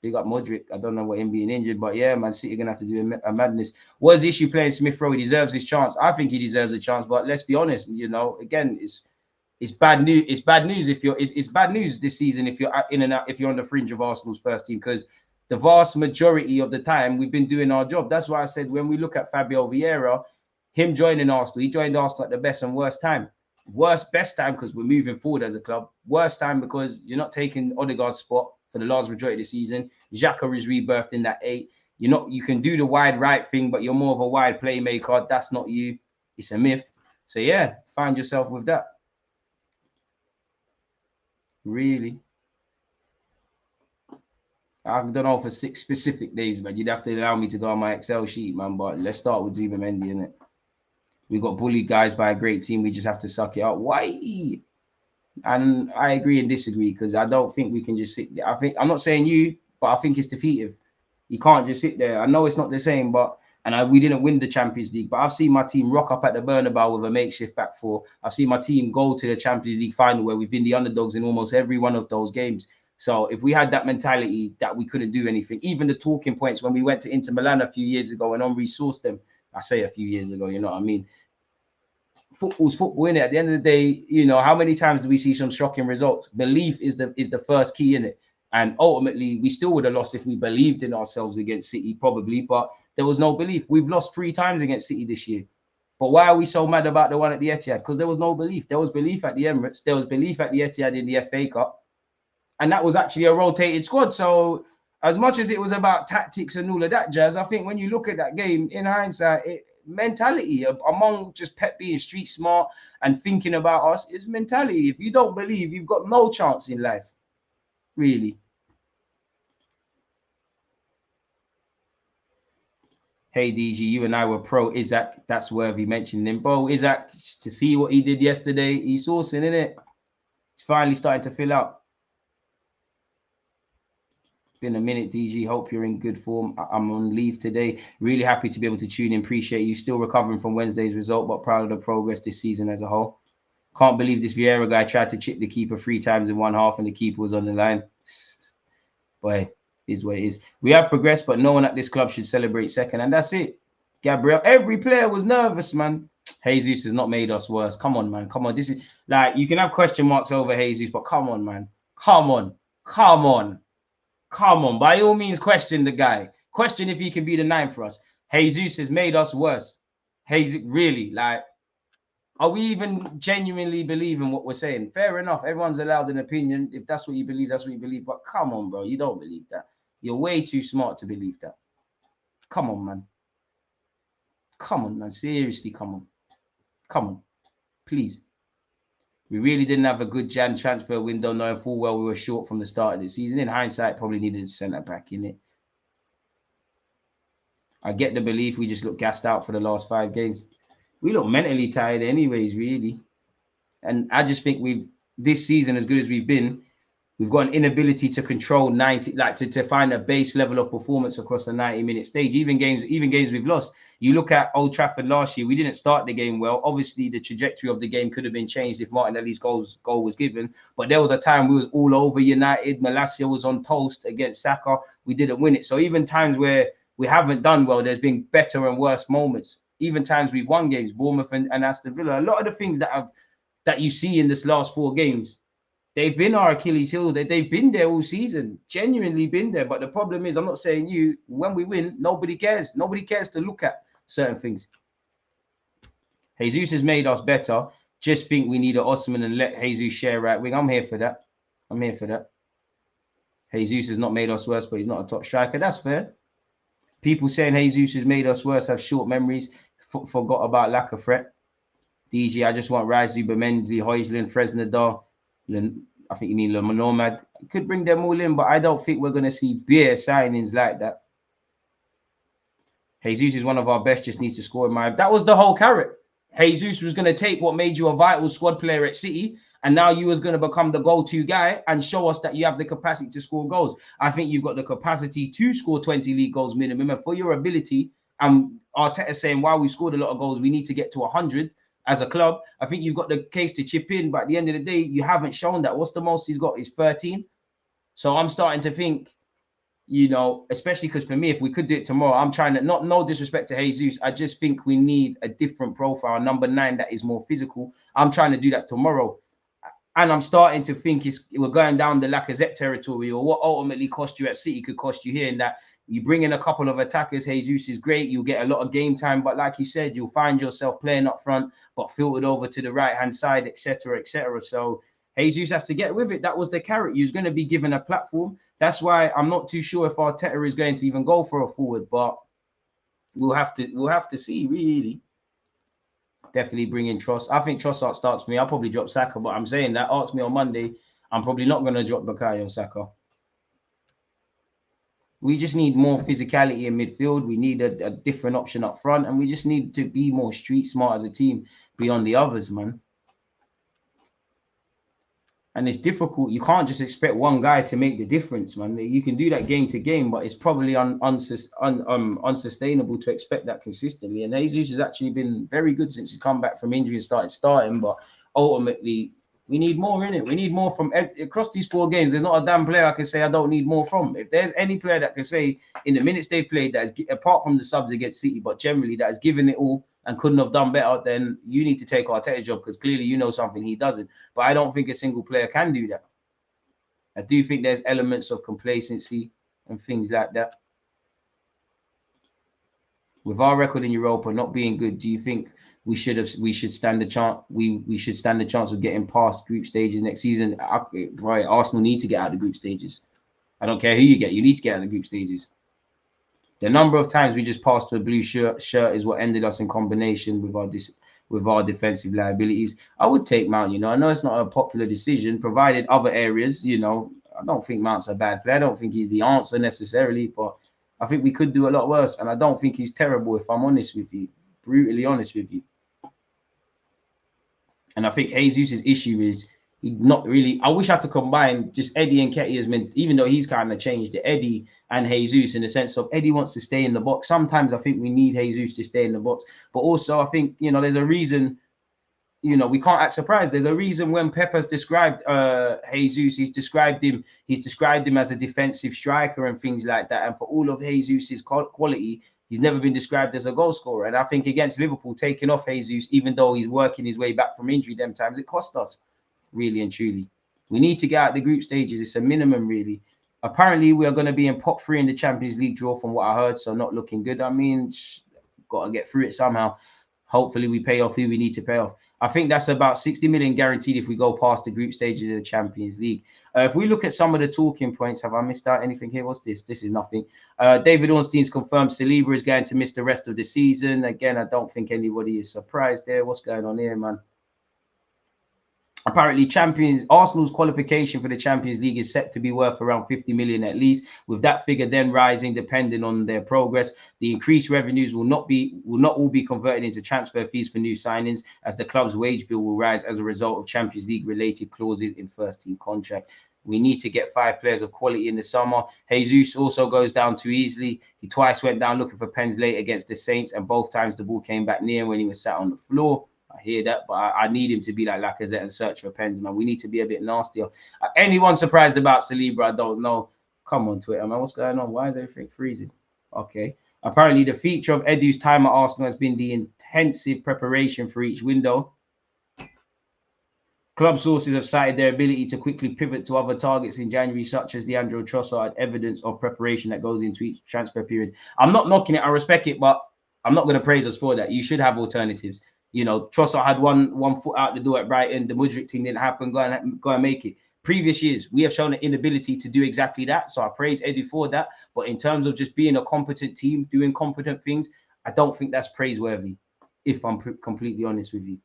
Big up Modric. I don't know what him being injured, but yeah, Man City going to have to do a madness. What is the issue playing Smith Rowe? He deserves his chance. I think he deserves a chance, but let's be honest, you know, again, it's bad news. It's bad news if you're it's bad news this season if you're in and out, if you're on the fringe of Arsenal's first team, because the vast majority of the time we've been doing our job. That's why I said when we look at Fabio Vieira, him joining Arsenal, he joined Arsenal at the best and worst time. Best time because we're moving forward as a club. Worst time because you're not taking Odegaard's spot for the large majority of the season. Xhaka is rebirthed in that 8. You can do the wide right thing, but you're more of a wide playmaker. That's not you. It's a myth. So yeah, find yourself with that. Really. I don't know for 6 specific days, man. You'd have to allow me to go on my Excel sheet, man. But let's start with Zubimendi, innit? We got bullied guys by a great team. We just have to suck it up. Why? And I agree and disagree because I don't think we can just sit there. I'm not saying you, but I think it's defeative. You can't just sit there. I know it's not the same, but we didn't win the Champions League. But I've seen my team rock up at the Bernabeu with a makeshift back four. I've seen my team go to the Champions League final where we've been the underdogs in almost every one of those games. So if we had that mentality that we couldn't do anything, even the talking points when we went to Inter Milan a few years ago and Henry sourced them, I say a few years ago, you know what I mean? Football's football, innit? At the end of the day, you know, how many times do we see some shocking results? Belief is the first key, innit? And ultimately, we still would have lost if we believed in ourselves against City, probably. But there was no belief. We've lost 3 times against City this year. But why are we so mad about the one at the Etihad? Because there was no belief. There was belief at the Emirates. There was belief at the Etihad in the FA Cup. And that was actually a rotated squad. So as much as it was about tactics and all of that jazz, I think when you look at that game, in hindsight, mentality among just Pep being street smart and thinking about us is mentality. If you don't believe, you've got no chance in life, really. Hey DG, you and I were pro Isaac. That's worthy mentioning him. Bro, Isaac, to see what he did yesterday, he's sourcing, innit? It's finally starting to fill out. Been a minute, DG. Hope you're in good form. I'm on leave today. Really happy to be able to tune in. Appreciate you. Still recovering from Wednesday's result, but proud of the progress this season as a whole. Can't believe this Vieira guy tried to chip the keeper 3 times in one half and the keeper was on the line. Boy, is what it is. We have progressed, but no one at this club should celebrate second, and that's it. Gabriel, every player was nervous, man. Jesus has not made us worse. Come on, man. Come on. This is like, you can have question marks over Jesus, but come on, man. Come on. Come on. Come on. By all means, question the guy. Question if he can be the 9 for us. Jesus has made us worse. Jesus, really, like, are we even genuinely believing what we're saying? Fair enough. Everyone's allowed an opinion. If that's what you believe, that's what you believe. But come on, bro. You don't believe that. You're way too smart to believe that. Come on, man. Come on, man. Seriously, come on. Come on. Please. We really didn't have a good Jan transfer window, knowing full well we were short from the start of the season. In hindsight, probably needed a centre back in it. I get the belief we just look gassed out for the last 5 games. We look mentally tired anyways, really. And I just think this season, as good as we've been, we've got an inability to control 90, like to find a base level of performance across the 90-minute stage. Even games we've lost. You look at Old Trafford last year, we didn't start the game well. Obviously, the trajectory of the game could have been changed if Martinelli's goal was given. But there was a time we was all over United. Malacia was on toast against Saka. We didn't win it. So even times where we haven't done well, there's been better and worse moments. Even times we've won games, Bournemouth and Aston Villa. A lot of the things that you see in this last 4 games, they've been our Achilles heel. They've been there all season, genuinely been there. But the problem is, I'm not saying you, when we win, nobody cares. Nobody cares to look at certain things. Jesus has made us better. Just think we need an Osman and let Jesus share right wing. I'm here for that. I'm here for that. Jesus has not made us worse, but he's not a top striker. That's fair. People saying Jesus has made us worse have short memories, forgot about lack of threat. DG, I just want Rice, Zubermendi, Højlund, Fresnedal. I think you mean Le Nomad. Could bring them all in, but I don't think we're going to see beer signings like that. Jesus is one of our best, just needs to score in my... That was the whole carrot. Jesus was going to take what made you a vital squad player at City, and now you was going to become the go-to guy and show us that you have the capacity to score goals. I think you've got the capacity to score 20 league goals minimum, and for your ability, Arteta saying, while we scored a lot of goals, we need to get to 100 as a club. I think you've got the case to chip in, but at the end of the day, you haven't shown that. What's the most he's got? Is 13. So I'm starting to think, you know, especially because for me, if we could do it tomorrow, I'm trying to, no disrespect to Jesus, I just think we need a different profile, number 9 that is more physical. I'm trying to do that tomorrow. And I'm starting to think we're going down the Lacazette territory, or what ultimately cost you at City could cost you here, in that you bring in a couple of attackers. Jesus is great. You'll get a lot of game time. But like you said, you'll find yourself playing up front, but filtered over to the right-hand side, etc., etc. So Jesus has to get with it. That was the carrot. He was going to be given a platform. That's why I'm not too sure if Arteta is going to even go for a forward, but we'll have to see, really. Definitely bring in Tross. I think Trossard starts for me. I'll probably drop Saka, but I'm saying that, ask me on Monday, I'm probably not going to drop Bukayo Saka. We just need more physicality in midfield. We need a different option up front, and we just need to be more street smart as a team beyond the others, man. And it's difficult. You can't just expect one guy to make the difference, man. You can do that game to game, but it's probably unsustainable to expect that consistently. And Jesus has actually been very good since he's come back from injury and started starting. But ultimately, we need more in it. We need more from across these 4 games. There's not a damn player I can say I don't need more from. If there's any player that can say in the minutes they've played, that is, apart from the subs against City, but generally that has given it all and couldn't have done better, then you need to take Arteta's job, because clearly you know something he doesn't. But I don't think a single player can do that. I do think there's elements of complacency and things like that. With our record in Europa not being good, do you think we should stand a chance? We should stand a chance of getting past group stages next season. Right, Arsenal need to get out of the group stages. I don't care who you get. You need to get out of the group stages. The number of times we just passed to a blue shirt is what ended us in combination with our defensive liabilities. I would take Mount. You know, I know it's not a popular decision, provided other areas. You know, I don't think Mount's a bad player. I don't think he's the answer necessarily, but I think we could do a lot worse. And I don't think he's terrible, if I'm honest with you, brutally honest with you. And I think Jesus' issue is Not really. I wish I could combine just Eddie and Ketty as meant, even though he's kind of changed it, Eddie and Jesus, in the sense of Eddie wants to stay in the box. Sometimes I think we need Jesus to stay in the box, but also I think, you know, there's a reason, you know, we can't act surprised. There's a reason when Pepper's described Jesus, he's described him as a defensive striker and things like that. And for all of Jesus's quality, he's never been described as a goal scorer. And I think against Liverpool, taking off Jesus, even though he's working his way back from injury, them times it cost us, really and truly. We need to get out the group stages. It's a minimum, really. Apparently, we are going to be in pot 3 in the Champions League draw, from what I heard. So not looking good. I mean, got to get through it somehow. Hopefully, we pay off who we need to pay off. I think that's about 60 million guaranteed if we go past the group stages of the Champions League. If we look at some of the talking points, have I missed out anything here? What's this? This is nothing. David Ornstein's confirmed Saliba is going to miss the rest of the season. Again, I don't think anybody is surprised there. What's going on here, man? Apparently, Arsenal's qualification for the Champions League is set to be worth around 50 million at least, with that figure then rising depending on their progress. The increased revenues will not all be converted into transfer fees for new signings, as the club's wage bill will rise as a result of Champions League related clauses in first team contract. We need to get 5 players of quality in the summer. Jesus also goes down too easily. He twice went down looking for pens late against the Saints, and both times the ball came back near when he was sat on the floor. I hear that, but I need him to be like Lacazette and search for pens, man. We need to be a bit nastier. Anyone surprised about Saliba? I don't know. Come on, Twitter, man. What's going on? Why is everything freezing? Okay. Apparently, the feature of Edu's time at Arsenal has been the intensive preparation for each window. Club sources have cited their ability to quickly pivot to other targets in January, such as Leandro Trossard, evidence of preparation that goes into each transfer period. I'm not knocking it. I respect it, but I'm not going to praise us for that. You should have alternatives. You know, Trossard had one foot out the door at Brighton. The Mudryk thing didn't happen. Go and make it. Previous years, we have shown an inability to do exactly that. So I praise Eddie for that. But in terms of just being a competent team, doing competent things, I don't think that's praiseworthy, if I'm completely honest with you.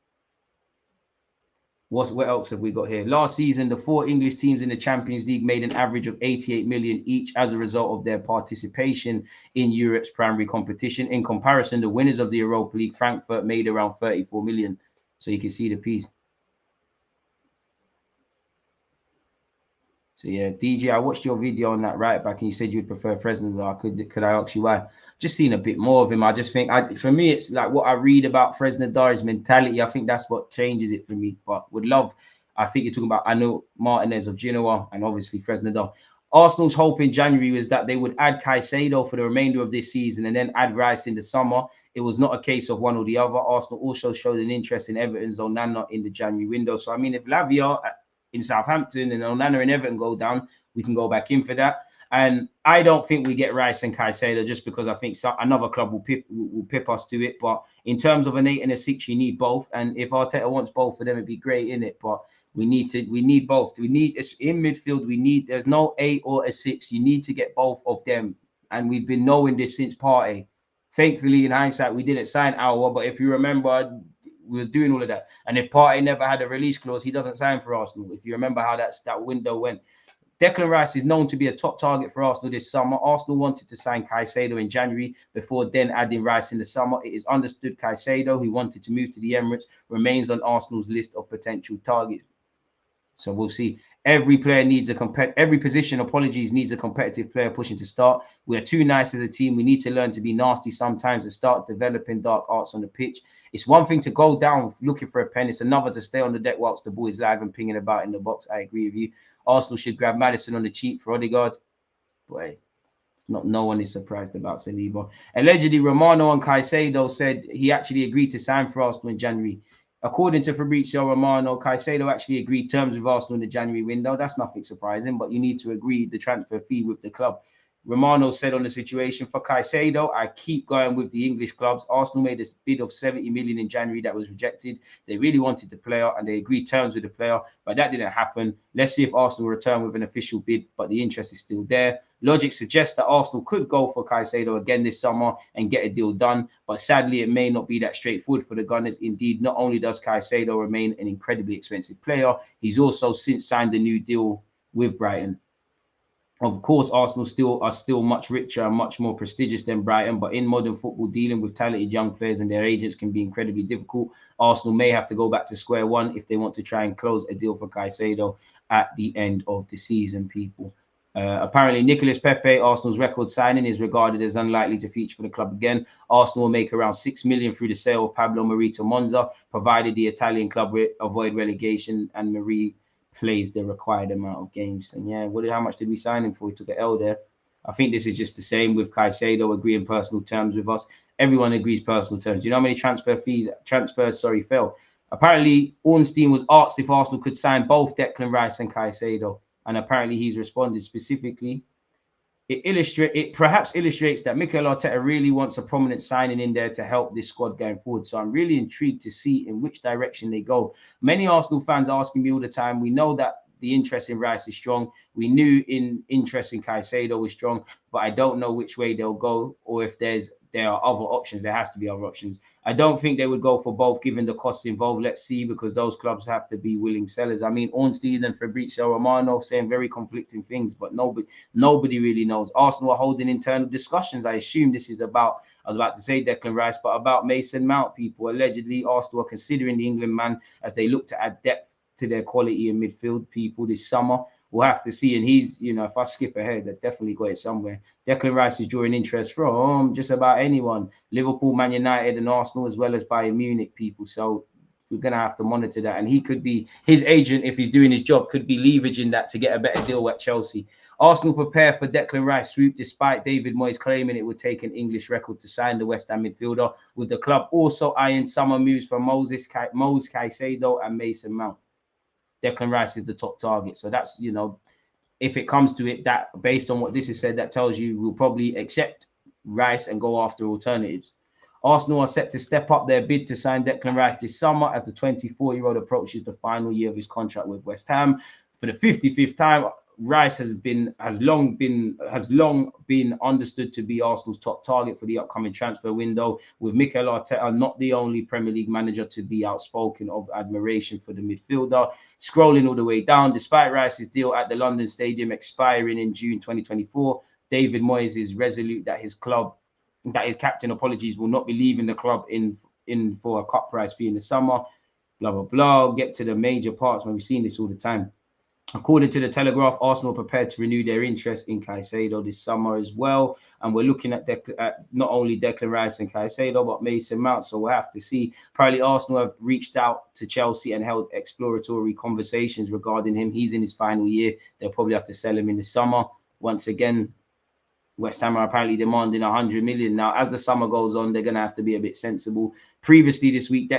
What else have we got here? Last season, the 4 English teams in the Champions League made an average of 88 million each as a result of their participation in Europe's primary competition. In comparison, the winners of the Europa League, Frankfurt, made around 34 million. So you can see the piece. So yeah, DJ, I watched your video on that right back, and you said you'd prefer Fresnel. Could I ask you why? Just seen a bit more of him. I just think, for me, it's like what I read about Fresnel, his mentality. I think that's what changes it for me. But would love. I think you're talking about Anu Martinez of Genoa and obviously Fresnel. Arsenal's hope in January was that they would add Caicedo for the remainder of this season and then add Rice in the summer. It was not a case of one or the other. Arsenal also showed an interest in Everton's Onana in the January window. So I mean, if Lavia in Southampton and Onana and Everton go down, we can go back in for that. And I don't think we get Rice and Caicedo just because I think another club will pip us to it. But in terms of an 8 and a 6, you need both. And if Arteta wants both of them, it'd be great, innit? But we need both. We need in midfield. There's no 8 or a 6. You need to get both of them. And we've been knowing this since Partey. Thankfully, in hindsight, we didn't sign Aouar. But if you remember, we was doing all of that. And if Partey never had a release clause, he doesn't sign for Arsenal. If you remember how that window went. Declan Rice is known to be a top target for Arsenal this summer. Arsenal wanted to sign Caicedo in January before then adding Rice in the summer. It is understood Caicedo, who wanted to move to the Emirates, remains on Arsenal's list of potential targets. So we'll see. Every player needs every position, needs a competitive player pushing to start. We are too nice as a team. We need to learn to be nasty sometimes and start developing dark arts on the pitch. It's one thing to go down looking for a pen. It's another to stay on the deck whilst the ball is live and pinging about in the box. I agree with you. Arsenal should grab Maddison on the cheap for Odegaard. Boy, no one is surprised about Saliba. Allegedly, Romano and Caicedo said he actually agreed to sign for Arsenal in January. According to Fabrizio Romano, Caicedo actually agreed terms with Arsenal in the January window. That's nothing surprising, but you need to agree the transfer fee with the club. Romano said on the situation for Caicedo, I keep going with the English clubs. Arsenal made a bid of 70 million in January that was rejected. They really wanted the player and they agreed terms with the player, but that didn't happen. Let's see if Arsenal return with an official bid, but the interest is still there. Logic suggests that Arsenal could go for Caicedo again this summer and get a deal done, but sadly, it may not be that straightforward for the Gunners. Indeed, not only does Caicedo remain an incredibly expensive player, he's also since signed a new deal with Brighton. Of course, Arsenal are still much richer and much more prestigious than Brighton, but in modern football, dealing with talented young players and their agents can be incredibly difficult. Arsenal may have to go back to square one if they want to try and close a deal for Caicedo at the end of the season, people. Apparently, Nicolas Pepe, Arsenal's record signing, is regarded as unlikely to feature for the club again. Arsenal will make around $6 million through the sale of Pablo Mari to Monza, provided the Italian club avoid relegation and Mari plays the required amount of games. And yeah, how much did we sign him for? He took an L there. I think this is just the same with Caicedo agreeing personal terms with us. Everyone agrees personal terms. Do you know how many transfers fell? Apparently, Ornstein was asked if Arsenal could sign both Declan Rice and Caicedo, and apparently he's responded specifically. It perhaps illustrates that Mikel Arteta really wants a prominent signing in there to help this squad going forward. So I'm really intrigued to see in which direction they go. Many Arsenal fans are asking me all the time. We know that the interest in Rice is strong. We knew interest in Caicedo was strong, but I don't know which way they'll go, or if there are other options. There has to be other options. I don't think they would go for both, given the costs involved. Let's see, because those clubs have to be willing sellers. I mean, Ornstein and Fabrizio Romano saying very conflicting things, but nobody really knows. Arsenal are holding internal discussions. I assume this is about, I was about to say Declan Rice, but about Mason Mount. People allegedly, Arsenal are considering the England man as they look to add depth to their quality in midfield, people, this summer. We'll have to see. And he's, if I skip ahead, I definitely got it somewhere. Declan Rice is drawing interest from just about anyone. Liverpool, Man United, and Arsenal, as well as Bayern Munich, people. So we're going to have to monitor that. And he could be, his agent, if he's doing his job, could be leveraging that to get a better deal at Chelsea. Arsenal prepare for Declan Rice swoop, despite David Moyes claiming it would take an English record to sign the West Ham midfielder, with the club also eyeing summer moves for Moses Caicedo and Mason Mount. Declan Rice is the top target. So that's, if it comes to it, that based on what this is said, that tells you we'll probably accept Rice and go after alternatives. Arsenal are set to step up their bid to sign Declan Rice this summer as the 24-year-old approaches the final year of his contract with West Ham. For the 55th time, Rice has long been understood to be Arsenal's top target for the upcoming transfer window, with Mikel Arteta not the only Premier League manager to be outspoken of admiration for the midfielder. Scrolling all the way down, despite Rice's deal at the London Stadium expiring in June 2024, David Moyes is resolute that his captain, will not be leaving the club in for a cut price fee in the summer. Blah, blah, blah. Get to the major parts when we've seen this all the time. According to the Telegraph, Arsenal prepared to renew their interest in Caicedo this summer as well. And we're looking at not only Declan Rice and Caicedo, but Mason Mount. So we'll have to see. Apparently, Arsenal have reached out to Chelsea and held exploratory conversations regarding him. He's in his final year. They'll probably have to sell him in the summer. Once again, West Ham are apparently demanding 100 million. Now, as the summer goes on, they're going to have to be a bit sensible. Previously this week,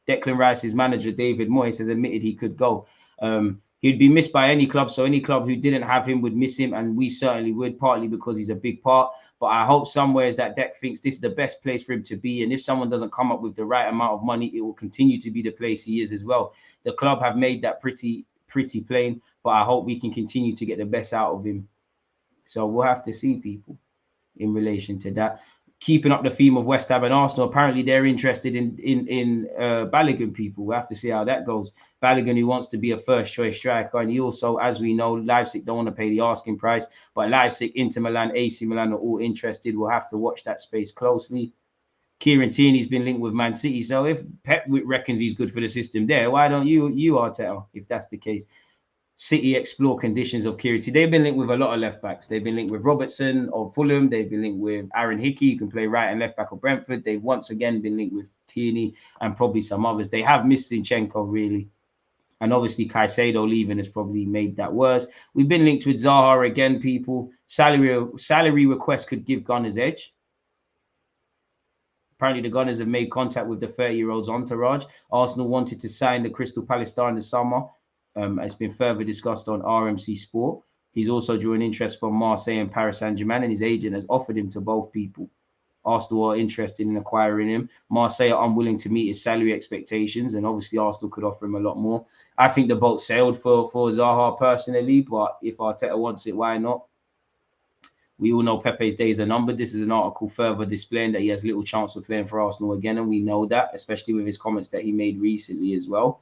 Declan Rice's manager, David Moyes, has admitted he could go. He'd be missed by any club, so any club who didn't have him would miss him, and we certainly would, partly because he's a big part. But I hope somewhere that Dec thinks this is the best place for him to be, and if someone doesn't come up with the right amount of money, it will continue to be the place he is as well. The club have made that pretty plain, but I hope we can continue to get the best out of him. So we'll have to see, people, in relation to that. Keeping up the theme of West Ham and Arsenal, apparently they're interested in Balogun, people. We'll have to see how that goes. Balogun, who wants to be a first-choice striker, and he also, as we know, Leipzig don't want to pay the asking price, but Leipzig, Inter Milan, AC Milan are all interested. We'll have to watch that space closely. Kieran Tierney's been linked with Man City, so if Pep reckons he's good for the system there, why don't you Arteta, if that's the case? City explore conditions of Kieran. They've been linked with a lot of left backs. They've been linked with Robertson of Fulham. They've been linked with Aaron Hickey, who can play right and left back of Brentford. They've once again been linked with Tierney and probably some others. They have missed Zinchenko, really. And obviously Caicedo leaving has probably made that worse. We've been linked with Zaha again, people. Salary request could give Gunners edge. Apparently, the Gunners have made contact with the 30-year-old's entourage. Arsenal wanted to sign the Crystal Palace star in the summer. It's been further discussed on RMC Sport. He's also drawing interest from Marseille and Paris Saint-Germain, and his agent has offered him to both people. Arsenal are interested in acquiring him. Marseille are unwilling to meet his salary expectations, and obviously Arsenal could offer him a lot more. I think the boat sailed for Zaha personally, but if Arteta wants it, why not? We all know Pepe's days are numbered. This is an article further displaying that he has little chance of playing for Arsenal again, and we know that, especially with his comments that he made recently as well.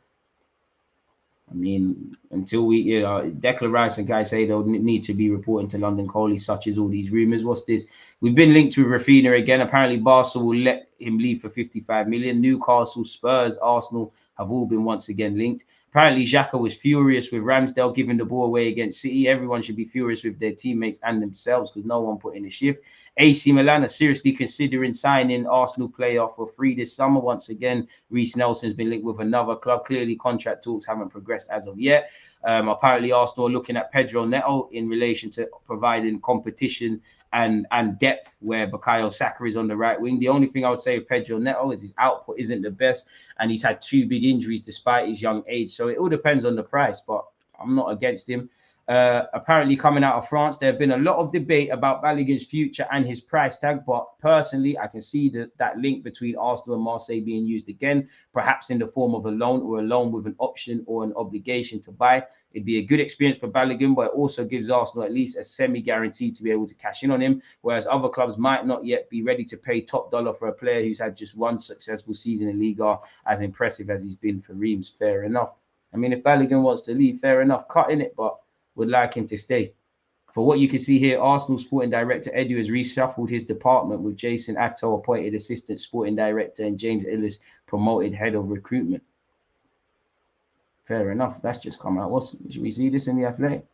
I mean, until we, Declan Rice and Caicedo need to be reporting to London Coley, such as all these rumours. What's this? We've been linked with Rafinha again. Apparently, Barca will let him leave for 55 million. Newcastle, Spurs, Arsenal have all been once again linked. Apparently, Xhaka was furious with Ramsdale giving the ball away against City. Everyone should be furious with their teammates and themselves because no one put in a shift. AC Milan are seriously considering signing Arsenal player for free this summer. Once again, Reece Nelson's been linked with another club. Clearly, contract talks haven't progressed as of yet. Apparently, Arsenal are looking at Pedro Neto in relation to providing competition and depth where Bukayo Saka is on the right wing. The only thing I would say of Pedro Neto is his output isn't the best, and he's had 2 big injuries despite his young age. So it all depends on the price, but I'm not against him. Apparently, coming out of France, there have been a lot of debate about Balogun's future and his price tag. But personally, I can see that link between Arsenal and Marseille being used again, perhaps in the form of a loan or a loan with an option or an obligation to buy. It'd be a good experience for Balogun, but it also gives Arsenal at least a semi-guarantee to be able to cash in on him, whereas other clubs might not yet be ready to pay top dollar for a player who's had just one successful season in Liga, as impressive as he's been for Reims. Fair enough. I mean, if Balogun wants to leave, fair enough, cut in it, but would like him to stay. For what you can see here, Arsenal sporting director Edu has reshuffled his department with Jason Atto appointed assistant sporting director and James Ellis promoted head of recruitment. Fair enough. That's just come out. Should we see this in the Athletic?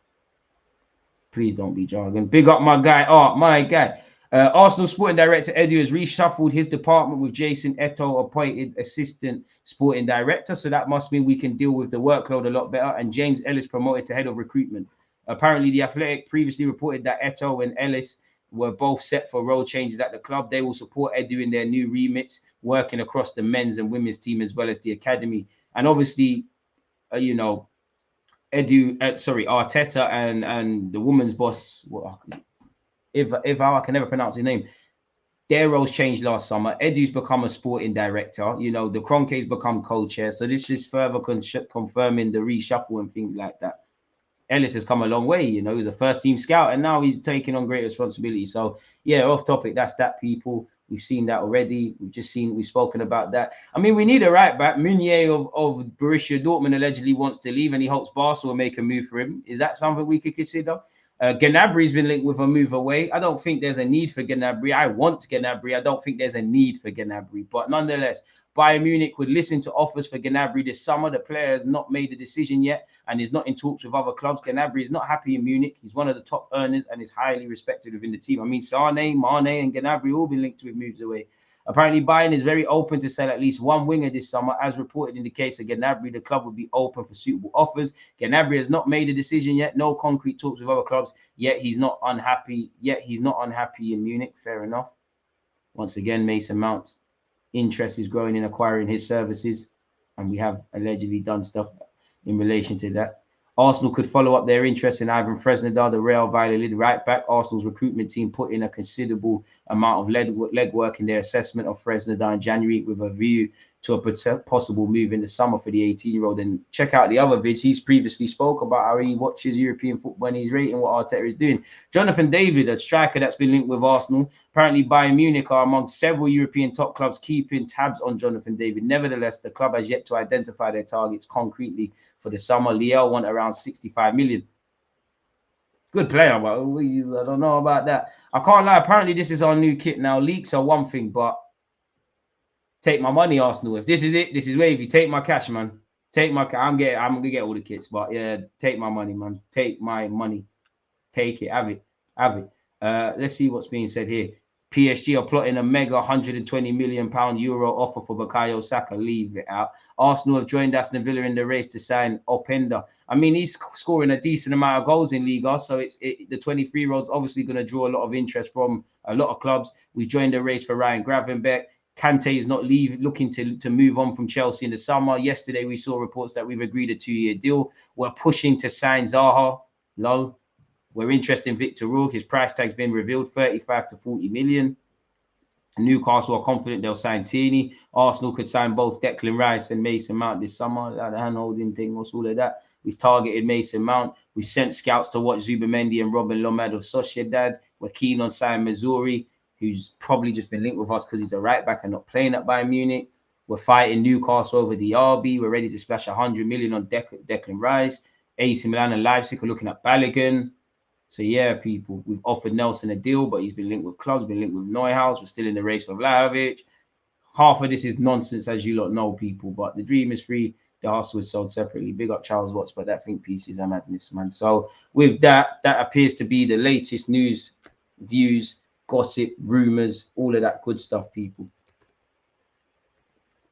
Please don't be jargon. Big up my guy. Oh, my guy. Arsenal sporting director Edu has reshuffled his department with Jason Eto appointed assistant sporting director. So that must mean we can deal with the workload a lot better. And James Ellis promoted to head of recruitment. Apparently, the Athletic previously reported that Eto and Ellis were both set for role changes at the club. They will support Edu in their new remits, working across the men's and women's team as well as the academy. And obviously, Arteta and the women's boss, if I can never pronounce his name, their roles changed last summer. Edu's become a sporting director. The Kroenke's become co-chair. So this is further confirming the reshuffle and things like that. Ellis has come a long way. He's a first-team scout, and now he's taking on great responsibility. So, yeah, off topic. That's that, people. We've seen that already. We've spoken about that. I mean, we need a right back. Meunier of Borussia Dortmund allegedly wants to leave, and he hopes Barca will make a move for him. Is that something we could consider? Gnabry's been linked with a move away. I don't think there's a need for Gnabry. I want Gnabry. I don't think there's a need for Gnabry. But nonetheless, Bayern Munich would listen to offers for Gnabry this summer. The player has not made a decision yet and is not in talks with other clubs. Gnabry is not happy in Munich. He's one of the top earners and is highly respected within the team. I mean, Sane, Mane, and Gnabry all been linked with moves away. Apparently, Bayern is very open to sell at least one winger this summer. As reported in the case of Gnabry, the club would be open for suitable offers. Gnabry has not made a decision yet. No concrete talks with other clubs. Yet he's not unhappy in Munich. Fair enough. Once again, Mason Mount's interest is growing in acquiring his services, and we have allegedly done stuff in relation to that. Arsenal could follow up their interest in Ivan Fresnedal, the Real Valladolid right back. Arsenal's recruitment team put in a considerable amount of legwork in their assessment of Fresnedal in January with a view to a possible move in the summer for the 18-year-old. And check out the other vids. He's previously spoke about how he watches European football and he's rating what Arteta is doing. Jonathan David, a striker that's been linked with Arsenal. Apparently, Bayern Munich are among several European top clubs keeping tabs on Jonathan David. Nevertheless, the club has yet to identify their targets concretely for the summer. Lille want around 65 million. Good player, but I don't know about that. I can't lie. Apparently, this is our new kit now. Leaks are one thing, but take my money, Arsenal. If this is it, this is wavy. Take my cash, man. Take my cash. I'm gonna get all the kits, but yeah, take my money, man. Take my money. Take it. Have it. Let's see what's being said here. PSG are plotting a mega £120 million offer for Bukayo Saka. Leave it out. Arsenal have joined Aston Villa in the race to sign Openda. I mean, he's scoring a decent amount of goals in Liga, so the 23-year-old's obviously going to draw a lot of interest from a lot of clubs. We joined the race for Ryan Gravenberch. Kante is not looking to move on from Chelsea in the summer. Yesterday, we saw reports that we've agreed a 2-year deal. We're pushing to sign Zaha. Low. We're interested in Victor Rourke. His price tag's been revealed, 35 to 40 million. Newcastle are confident they'll sign Tierney. Arsenal could sign both Declan Rice and Mason Mount this summer. That hand-holding thing, what's all of that? We've targeted Mason Mount. We've sent scouts to watch Zubamendi and Robin Lomad of Sociedad. We're keen on signing Missouri, who's probably just been linked with us because he's a right back and not playing at Bayern Munich. We're fighting Newcastle over the RB. We're ready to splash 100 million on Declan Rice. AC Milan and Leipzig are looking at Balogun. So yeah, people, we've offered Nelson a deal, but he's been linked with clubs, been linked with Neuhaus. We're still in the race for Vlahovic. Half of this is nonsense, as you lot know, people. But the dream is free. The hustle is sold separately. Big up Charles Watts, but that think piece is a madness, man. So with that, that appears to be the latest news, views, gossip, rumors, all of that good stuff, people.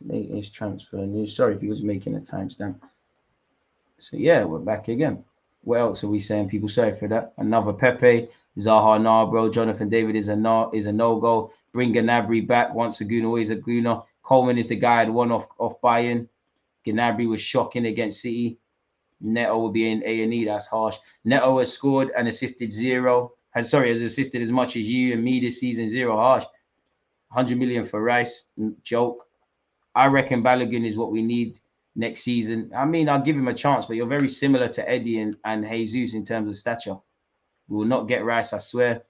Latest transfer news. Sorry if he was making a timestamp. So yeah, we're back again. What else are we saying, people? Sorry for that. Another Pepe, Zaha, nah, bro. Jonathan David is a no-go. Bring Gnabry back. Once a Gooner, always a Gooner. Coleman is the guy at one off Bayern. Gnabry was shocking against City. Neto will be in A&E. That's harsh. Neto has scored and assisted 0. Has assisted as much as you and me this season. 0, harsh. 100 million for Rice. Joke. I reckon Balogun is what we need next season. I mean, I'll give him a chance, but you're very similar to Eddie and Jesus in terms of stature. We will not get Rice, I swear.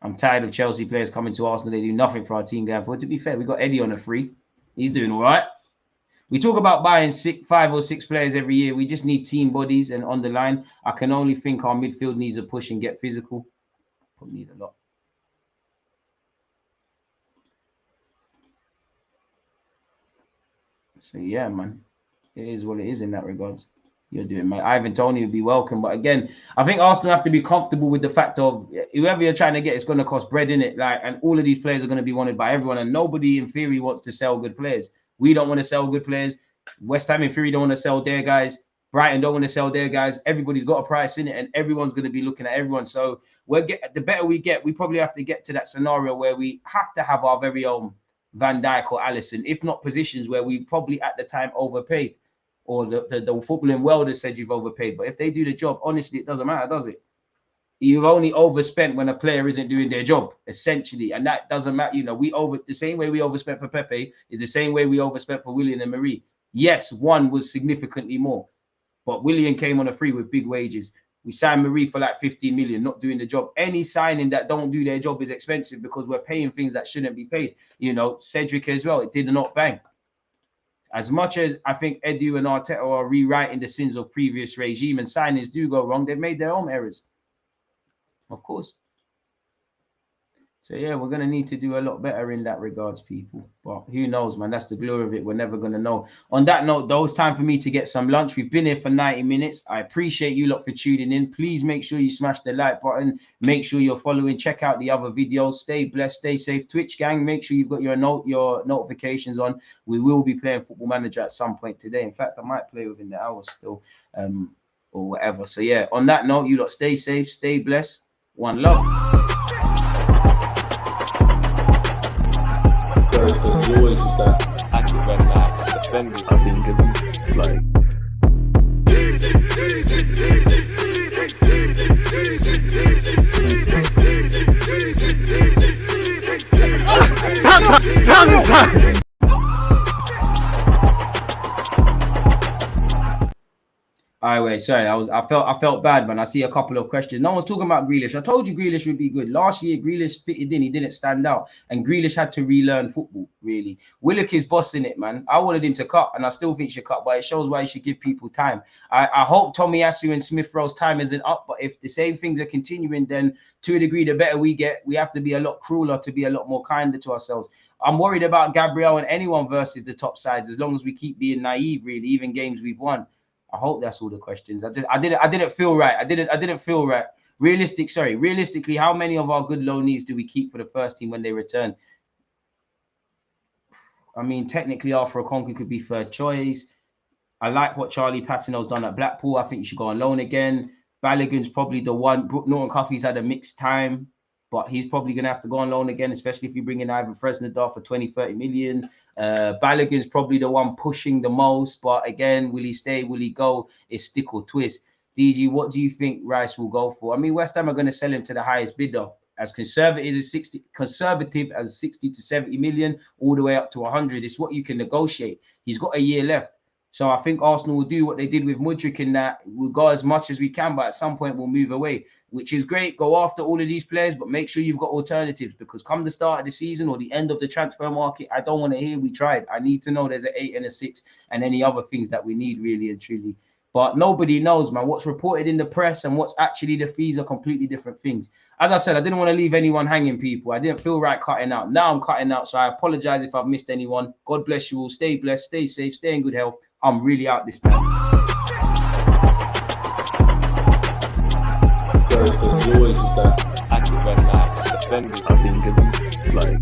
I'm tired of Chelsea players coming to Arsenal. They do nothing for our team going forward. To be fair, we got Eddie on a free. He's doing all right. We talk about buying 5 or 6 players every year. We just need team bodies and on the line. I can only think our midfield needs a push and get physical. Probably need a lot. So yeah, man, it is what it is in that regards. You're doing, man. Ivan Toney would be welcome, but again, I think Arsenal have to be comfortable with the fact of whoever you're trying to get, it's going to cost bread in it. Like, and all of these players are going to be wanted by everyone, and nobody in theory wants to sell good players. We don't want to sell good players. West Ham in theory don't want to sell their guys. Brighton don't want to sell their guys. Everybody's got a price in it, and everyone's going to be looking at everyone. So the better we get, we probably have to get to that scenario where we have to have our very own Van Dijk or Alisson, if not positions where we probably at the time overpaid, or the footballing world has said you've overpaid. But if they do the job, honestly, it doesn't matter, does it? You've only overspent when a player isn't doing their job, essentially, and that doesn't matter. You know, the same way we overspent for Pepe is the same way we overspent for Willian and Marie. Yes, one was significantly more, but Willian came on a free with big wages. We signed Marie for like 15 million, not doing the job. Any signing that don't do their job is expensive because we're paying things that shouldn't be paid. You know, Cedric as well, it did not bang. As much as I think Edu and Arteta are rewriting the sins of previous regime and signings do go wrong, they've made their own errors. Of course. So yeah, we're going to need to do a lot better in that regards, people. But who knows, man? That's the glory of it. We're never going to know. On that note, though, it's time for me to get some lunch. We've been here for 90 minutes. I appreciate you lot for tuning in. Please make sure you smash the like button. Make sure you're following. Check out the other videos. Stay blessed. Stay safe. Twitch gang, make sure you've got your notifications on. We will be playing Football Manager at some point today. In fact, I might play within the hour still, or whatever. So yeah, on that note, you lot stay safe. Stay blessed. One love. There's always just that active red flag defenders. I think it's like Wait, sorry, I felt bad, man. I see a couple of questions. No one's talking about Grealish. I told you Grealish would be good. Last year, Grealish fitted in. He didn't stand out. And Grealish had to relearn football, really. Willock is bossing it, man. I wanted him to cut, and I still think he should cut, but it shows why he should give people time. I hope Tomiyasu and Smith Rowe's time isn't up, but if the same things are continuing, then to a degree, the better we get, we have to be a lot crueler, to be a lot more kinder to ourselves. I'm worried about Gabriel and anyone versus the top sides, as long as we keep being naive, really, even games we've won. I hope that's all the questions. I didn't feel right. I didn't feel right. Realistically, how many of our good loanees do we keep for the first team when they return? I mean, technically, Arthur Okonkwo could be third choice. I like what Charlie Patino's done at Blackpool. I think he should go on loan again. Balogun's probably the one. Brooke Norton-Cuffy's had a mixed time, but he's probably going to have to go on loan again, especially if you bring in Ivan Fresnadar for 20-30 million. Balogun's probably the one pushing the most, but again, will he stay? Will he go? It's stick or twist. DG, what do you think Rice will go for? I mean, West Ham are going to sell him to the highest bidder. As conservative as 60 to 70 million, all the way up to 100. It's what you can negotiate. He's got a year left. So I think Arsenal will do what they did with Mudryk in that we'll go as much as we can, but at some point we'll move away, which is great. Go after all of these players, but make sure you've got alternatives, because come the start of the season or the end of the transfer market, I don't want to hear we tried. I need to know there's an 8 and a 6 and any other things that we need really and truly. But nobody knows, man. What's reported in the press and what's actually the fees are completely different things. As I said, I didn't want to leave anyone hanging, people. I didn't feel right cutting out. Now I'm cutting out, so I apologize if I've missed anyone. God bless you all. Stay blessed, stay safe, stay in good health. I'm really out this time. There's always just that active red flag defenders. I think it's like